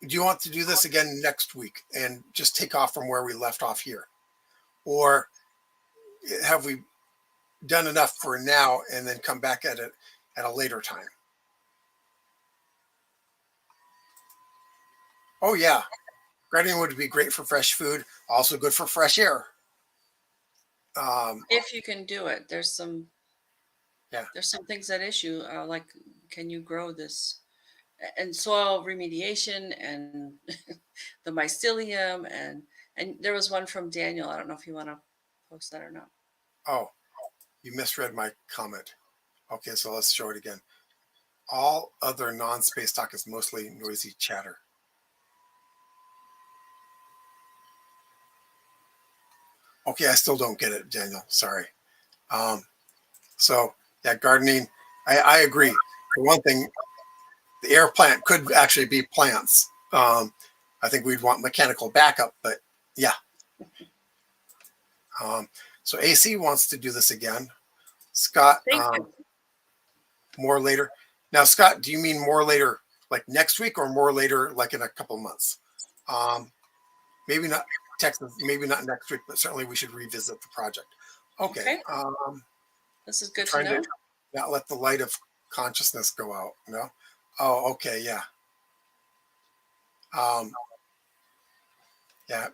do you want to do this again next week and just take off from where we left off here, or have we done enough for now and then come back at it at a later time? Oh yeah, gardening would be great for fresh food. Also good for fresh air. Um, If you can do it, yeah. there's some things at issue, like can you grow this, and soil remediation and the mycelium, and there was one from Daniel. I don't know if you want to post that or not. Oh, you misread my comment. Okay, so let's show it again. All other non-space talk is mostly noisy chatter. Okay, I still don't get it, Daniel. Sorry. Um, so yeah, gardening. I agree. For one thing, the air plant could actually be plants. I think we'd want mechanical backup, but yeah. Um, so AC wants to do this again. Scott, Thank you. more later. Now, Scott, do you mean more later, like next week, or more later, like in a couple months? Um, maybe not Texas, maybe not next week, but certainly we should revisit the project. Okay. Okay, this is I'm good to trying to know. not let the light of consciousness go out. No. Oh, okay. Yeah. Um, yeah.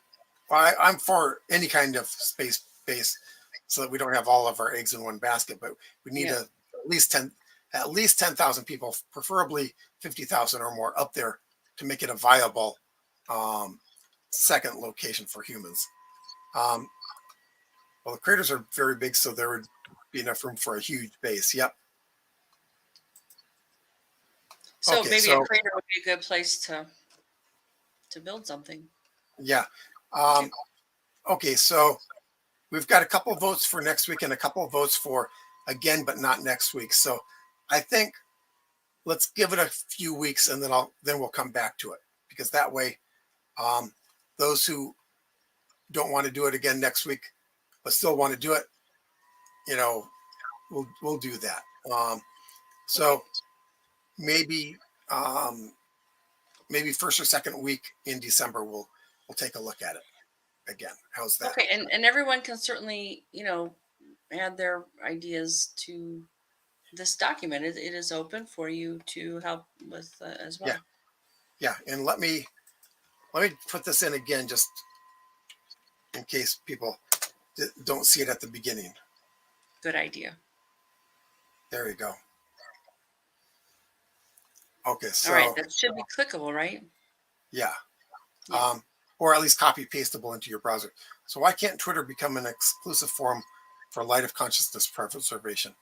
Well, I'm for any kind of space base so that we don't have all of our eggs in one basket, but we need Yeah. at least 10, at least 10,000 people, preferably 50,000 or more up there to make it a viable um, second location for humans. Um, well, the craters are very big, so there would be enough room for a huge base. Yep. So Okay. maybe a So crater would be a good place to build something. yeah. Okay. Um, okay. So we've got a couple of votes for next week and a couple of votes for again, but not next week. So I think let's give it a few weeks and then we'll come back to it, because that way um, those who don't want to do it again next week but still want to do it, you know, we'll do that. Okay. So maybe um, maybe first or second week in December we'll take a look at it again. How's that? Okay. And everyone can certainly, add their ideas to this document. It is open for you to help with as Yeah, well. yeah. And let me put this in again just in case people don't see it at the beginning. Good idea. There you go. Okay, All right. so That should be clickable, right? yeah, Yeah. um, or at least copy pastable into your browser. So why can't Twitter become an exclusive forum for light of consciousness preservation?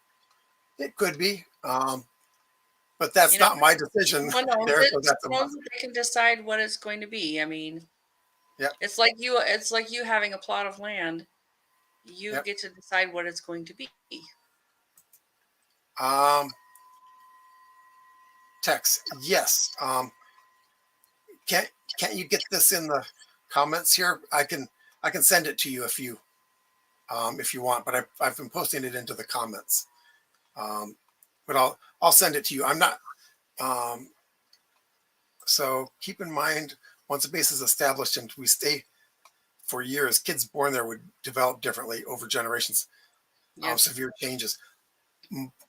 It could be, but that's You know, not my decision. someone owns There, it. so that's a Someone owns it. They can decide what it's going to be. I mean, yep, it's like you. It's like you having a plot of land. You yep. get to decide what it's going to be. Um, text, yes. Can't can't you get this in the comments here? I can send it to you if you want, but I've been posting it into the comments. Um, but I'll send it to you. I'm not. Um, so keep in mind, once a base is established and we stay for years, kids born there would develop differently over generations. Yeah. Severe changes.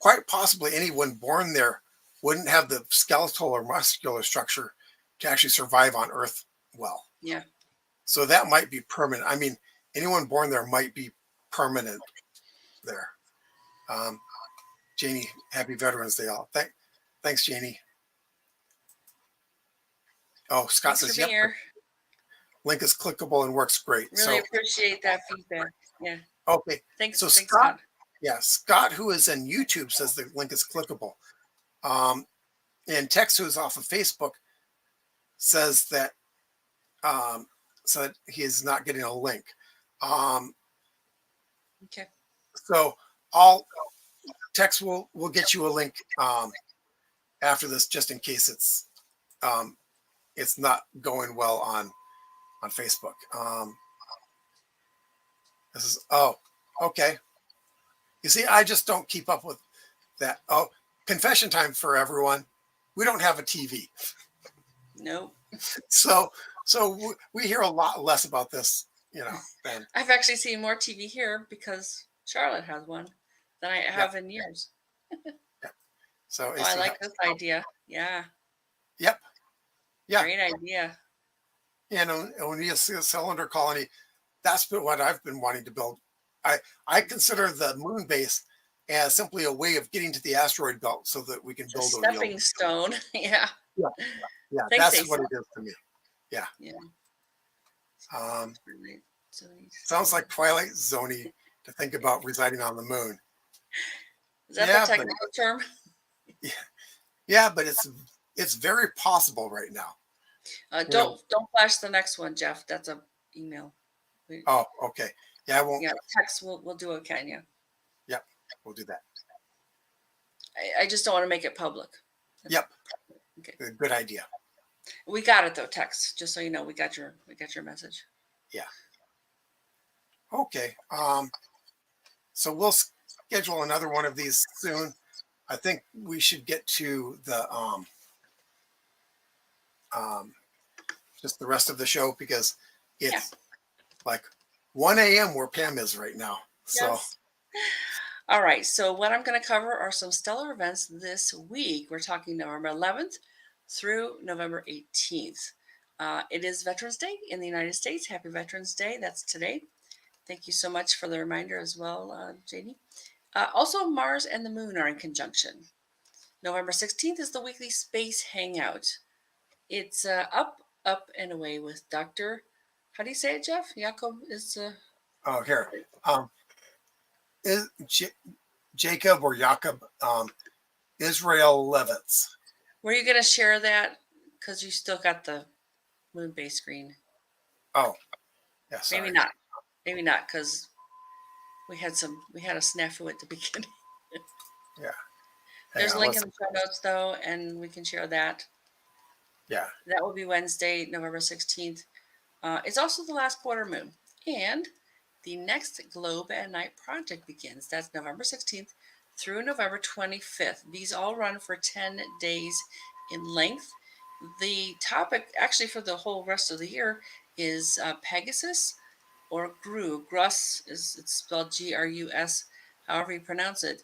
Quite possibly, anyone born there wouldn't have the skeletal or muscular structure to actually survive on Earth well. Yeah. So that might be permanent. I mean, anyone born there might be permanent there. Um, Janie, happy Veterans Day all. Thanks, Janie. Oh, Scott Thanks for says, being yep, here. link is clickable and works great. Really So, appreciate that feedback. Yeah. okay. Thanks. So Thanks, Scott, Scott. yeah, Scott, who is in YouTube, says the link is clickable. Um, and Tex, who is off of Facebook, says that so that he is not getting a link. Um, Okay. so I'll Tex will get you a link after this, just in case it's not going well on on Facebook. This is okay. You see, I just don't keep up with that. Oh, confession time for everyone. We don't have a TV, Nope. so we hear a lot less about this, than I've actually seen more TV here because Charlotte has one than I yep, have in years. yep. So Oh, I AC like helps. this idea. Yeah, Yep, yeah. great idea. When you see a cylinder colony, that's what I've been wanting to build. I consider the moon base as simply a way of getting to the asteroid belt so that we can It's a build O'Neill. stepping stone. Yeah. Yeah, yeah, Thanks, that's AC. what it is to me. Yeah. Yeah. Um, Really, so sounds like Twilight Zoney to think about residing on the moon. is that the Yeah, but technical term? yeah, yeah, but it's very possible right now. You know. Don't flash the next one, Jeff. That's a email. Oh, okay. Yeah, I won't. Yeah, text. We'll do it, Kenya. Yep, we'll do that. I just don't want to make it public. Yep, Okay. good idea. We got it though. Text. Just so you know, we got your message. Yeah. Okay. So we'll schedule another one of these soon. I think we should get to the just the rest of the show because it's like 1 a.m. where Pam is right now. So Yes. All right. So what I'm going to cover are some stellar events this week. We're talking November 11th through November 18th. It is Veterans Day in the United States. Happy Veterans Day. That's today. Thank you so much for the reminder as well, JD. Also, Mars and the Moon are in conjunction. November 16th is the weekly space hangout. It's up and away with Dr. How do you say it, Jeff? Jacob is. oh here is Jacob or Jacob Israel Levitz. Were you going to share that? Because you still got the moon base screen. Oh, yeah. Sorry. Maybe not. Maybe not because we had a snafu at the beginning. Yeah. There's a link in the show notes though, and we can share that. Yeah. That will be Wednesday, November 16th. It's also the last quarter moon, and the next Globe at Night project begins. That's November 16th through November 25th. These all run for 10 days in length. The topic, actually, for the whole rest of the year is Pegasus or GRU. GRUS it's spelled GRUS, however you pronounce it.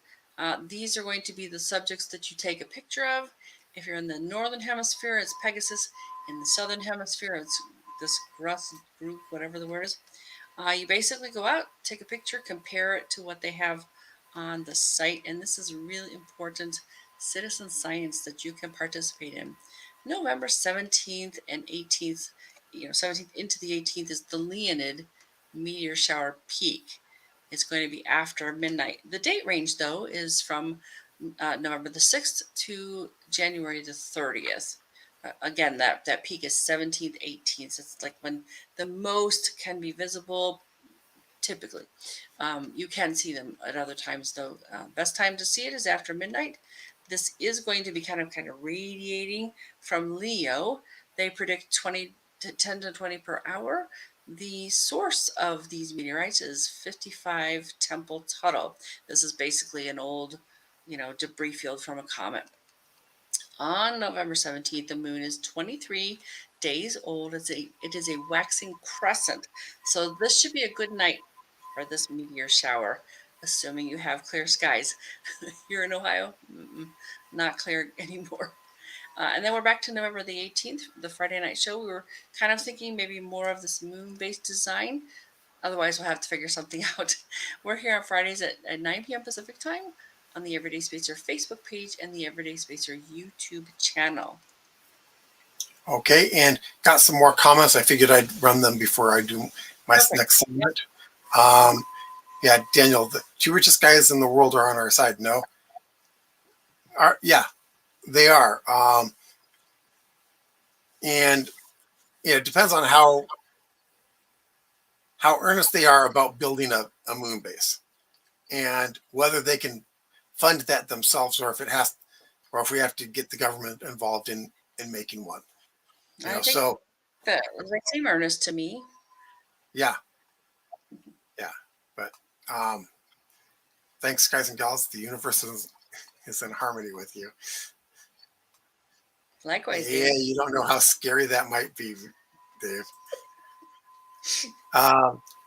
These are going to be the subjects that you take a picture of. If you're in the northern hemisphere, it's Pegasus. In the southern hemisphere, it's this GRUS group, whatever the word is. You basically go out, take a picture, compare it to what they have on the site, and this is really important citizen science that you can participate in. November 17th and 18th, 17th into the 18th is the Leonid meteor shower peak. It's going to be after midnight. The date range, though, is from November the 6th to January the 30th. Again, that peak is 17th, 18th. So it's like when the most can be visible, typically. You can see them at other times, though. Best time to see it is after midnight. This is going to be kind of radiating from Leo. They predict 10 to 20 per hour. The source of these meteorites is 55 Temple Tuttle. This is basically an old, debris field from a comet. On November 17th, the moon is 23 days old. It is a waxing crescent. So this should be a good night for this meteor shower, assuming you have clear skies. Here in Ohio, not clear anymore. And then we're back to November the 18th, the Friday night show. We were kind of thinking maybe more of this moon-based design. Otherwise, we'll have to figure something out. We're here on Fridays at 9 p.m. Pacific time on the Everyday Spacer Facebook page and the Everyday Spacer YouTube channel. Okay, and got some more comments. I figured I'd run them before I do my next segment. Yeah, Daniel, the two richest guys in the world are on our side. No, yeah, they are. And it depends on how earnest they are about building a moon base, and whether they can fund that themselves, or if we have to get the government involved in making one. So That they seem earnest to me. Yeah, yeah. But thanks, guys and gals. The universe is in harmony with you. Likewise, Yeah, David. you don't know how scary that might be, Dave.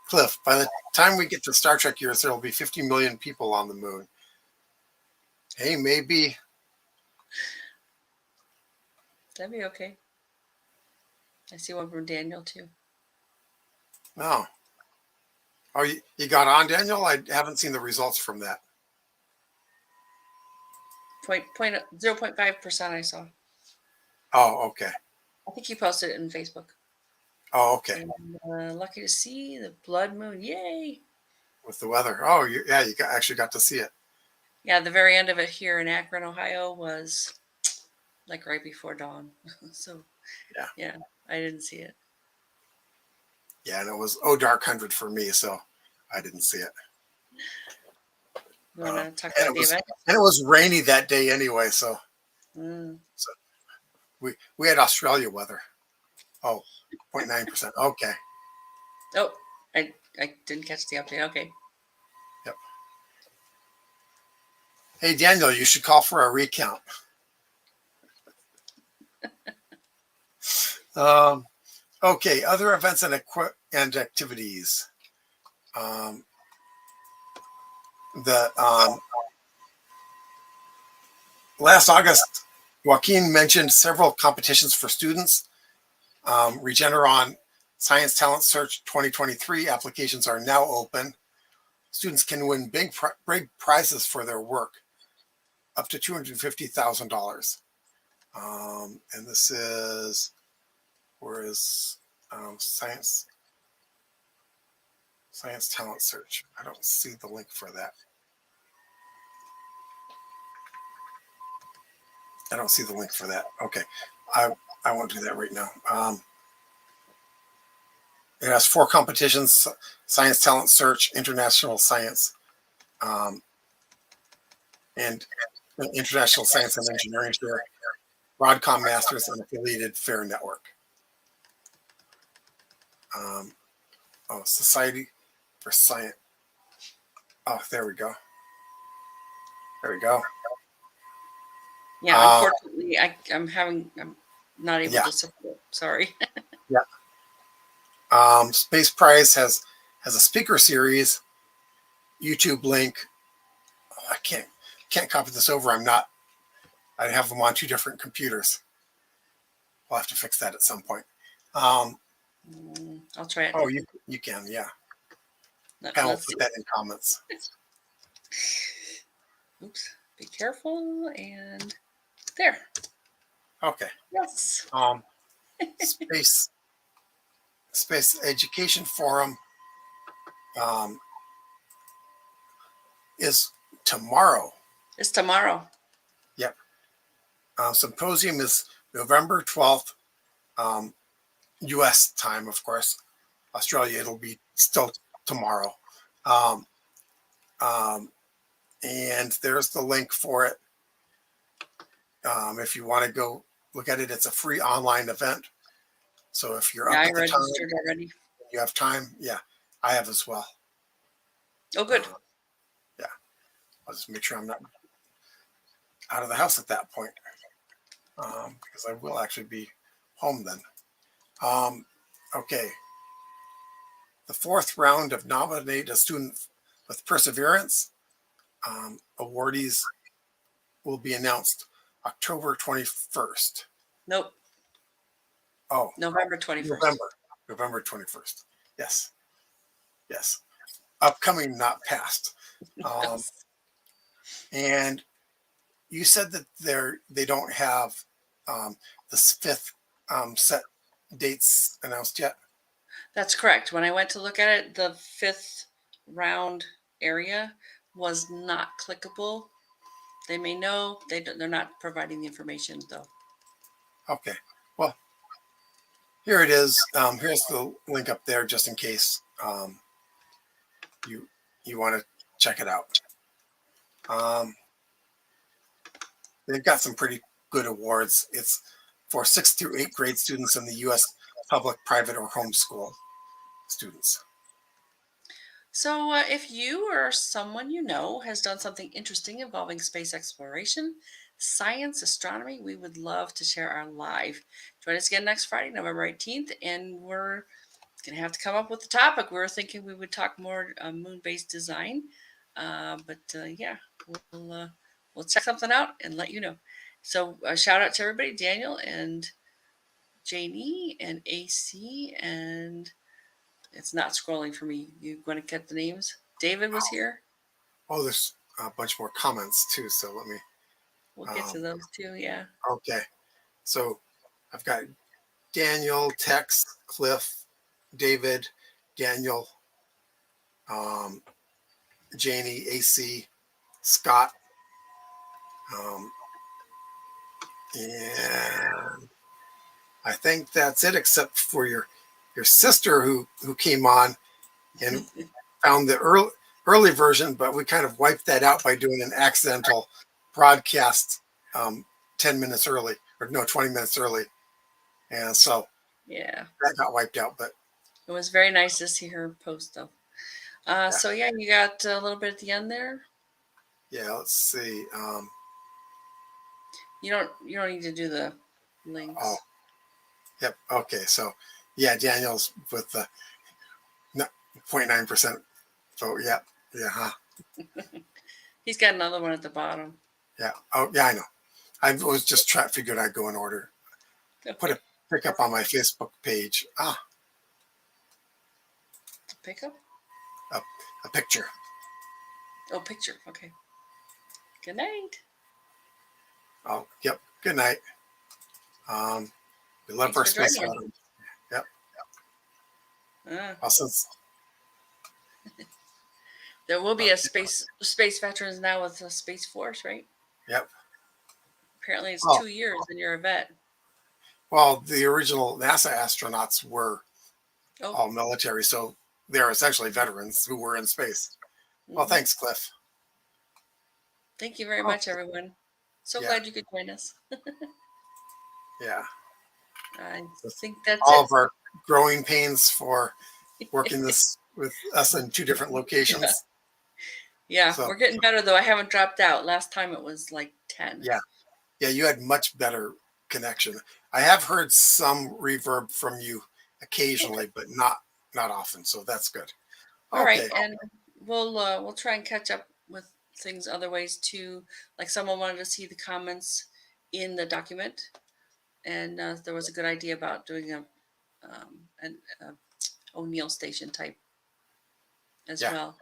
Cliff, by the time we get to Star Trek years, there will be 50 million people on the moon. Hey, maybe. That'd be okay. I see one from Daniel too. No. Oh, you got on, Daniel? I haven't seen the results from that. 0.5% I saw. Oh, okay. I think he posted it in Facebook. Oh, okay. And, lucky to see the blood moon. Yay! With the weather. Oh, yeah, you actually got to see it. Yeah, the very end of it here in Akron, Ohio was like right before dawn. So, yeah, I didn't see it. Yeah, and it was Oh Dark 100 for me, so I didn't see it. You want to talk And about the event? it was rainy that day anyway, so Mm. so we had Australia weather. Oh, 0.9%. Okay. Oh, I didn't catch the update. Okay. Yep. Hey, Daniel, you should call for a recount. Okay, other events and activities. The Last August, Joaquin mentioned several competitions for students. Regeneron Science Talent Search 2023 applications are now open. Students can win big prizes for their work, up to $250,000. And this is, where is Science Talent Search? I don't see the link for that. I don't see the link for that. Okay, I won't do that right now. It has 4 competitions: Science Talent Search, International Science, and International Science and Engineering Fair, Broadcom Masters, and Affiliated Fair Network. Society for Science. Oh, there we go. There we go. Yeah, unfortunately, I'm not able Yeah. to support. Sorry. Yeah. Space Prize has a speaker series. YouTube link. Oh, I can't copy this over. I have them on 2 different computers. We'll have to fix that at some point. I'll try it. Oh, you can, yeah. Pam will put that in comments. Oops. Be careful. And there. Okay. Yes. Space Education Forum is tomorrow. It's tomorrow. Yep. Symposium is November 12th, U.S. time, of course. Australia, it'll be still tomorrow. And there's the link for it. If you want to go look at it, it's a free online event. So if you're up I at the registered time, already. you have time. Yeah, I have as well. Oh, good. Yeah, I'll just make sure I'm not out of the house at that point, because I will actually be home then. Okay. The 4th round of Nominate a Student with Perseverance awardees will be announced October 21st. Nope. Oh, November 21st. November 21st. Yes. Upcoming, not past. And you said that they don't have the 5th set dates announced yet. That's correct. When I went to look at it, the 5th round area was not clickable. They may know they're not providing the information though. Okay. Well, here it is. Here's the link up there, just in case you want to check it out. They've got some pretty good awards. It's for 6th through 8th grade students in the U.S. public, private, or homeschool students. So, if you or someone you know has done something interesting involving space exploration, science, astronomy, we would love to share our live. Join us again next Friday, November 18th, and we're going to have to come up with a topic. We were thinking we would talk more moon based design, but yeah, we'll check something out and let you know. So, shout out to everybody, Daniel and Janie and AC, and it's not scrolling for me. You want to get the names? David was here. Oh, there's a bunch more comments too. So let me. We'll get to those too. Yeah. Okay. So I've got Daniel, Tex, Cliff, David, Daniel, um, Janie, AC, Scott, um, and I think that's it, except for your sister who came on and found the early version, but we kind of wiped that out by doing an accidental broadcast 10 minutes early, or no, 20 minutes early, and so Yeah. that got wiped out. But It was very nice to see her post though. yeah, So yeah, you got a little bit at the end there. yeah, let's see. You don't need to do the Oh, links. yep. Okay, so yeah, Daniel's with the 0.9% vote. Yeah, yeah, huh? He's got another one at the bottom. Yeah. Oh, yeah, I know. I was just figured I'd go in order. Put a pickup on my Facebook page. Pick up. A picture. Oh, picture. Okay. Good night. Oh, yep. Good night. We love Thanks our for space joining us. veterans. Yep. Ah, Well, since there will be a space veterans now with the Space Force, right? yep. Apparently, it's Oh, 2 years, and you're a vet. well, the original NASA astronauts were Oh. all military, so they're essentially veterans who were in space. Well, Mhm. thanks, Cliff. Thank you very Oh, much, everyone. So yeah, glad you could join us. yeah. I With think that's all it. of our growing pains for working this with us in two different Yeah. locations. Yeah, So we're getting better though. I haven't dropped out. Last time it was like 10. yeah, yeah, you had much better connection. I have heard some reverb from you Okay. occasionally, but not often. So that's good. All right, Okay. and we'll try and catch up with things other ways too. Like someone wanted to see the comments in the document, and there was a good idea about doing an O'Neill station type as Yeah, well.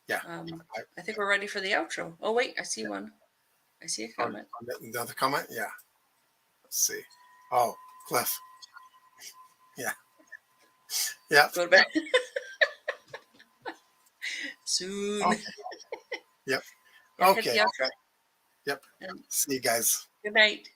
yeah. I, I think we're ready for the outro. Oh wait, I see yeah. one. I see a Oh, comment. another comment. Yeah. Let's see. Oh, Cliff. Yeah. Yep. Go to bed soon. Okay. Yep. Yeah, hit Okay. the outro Yep. and See you guys. good night.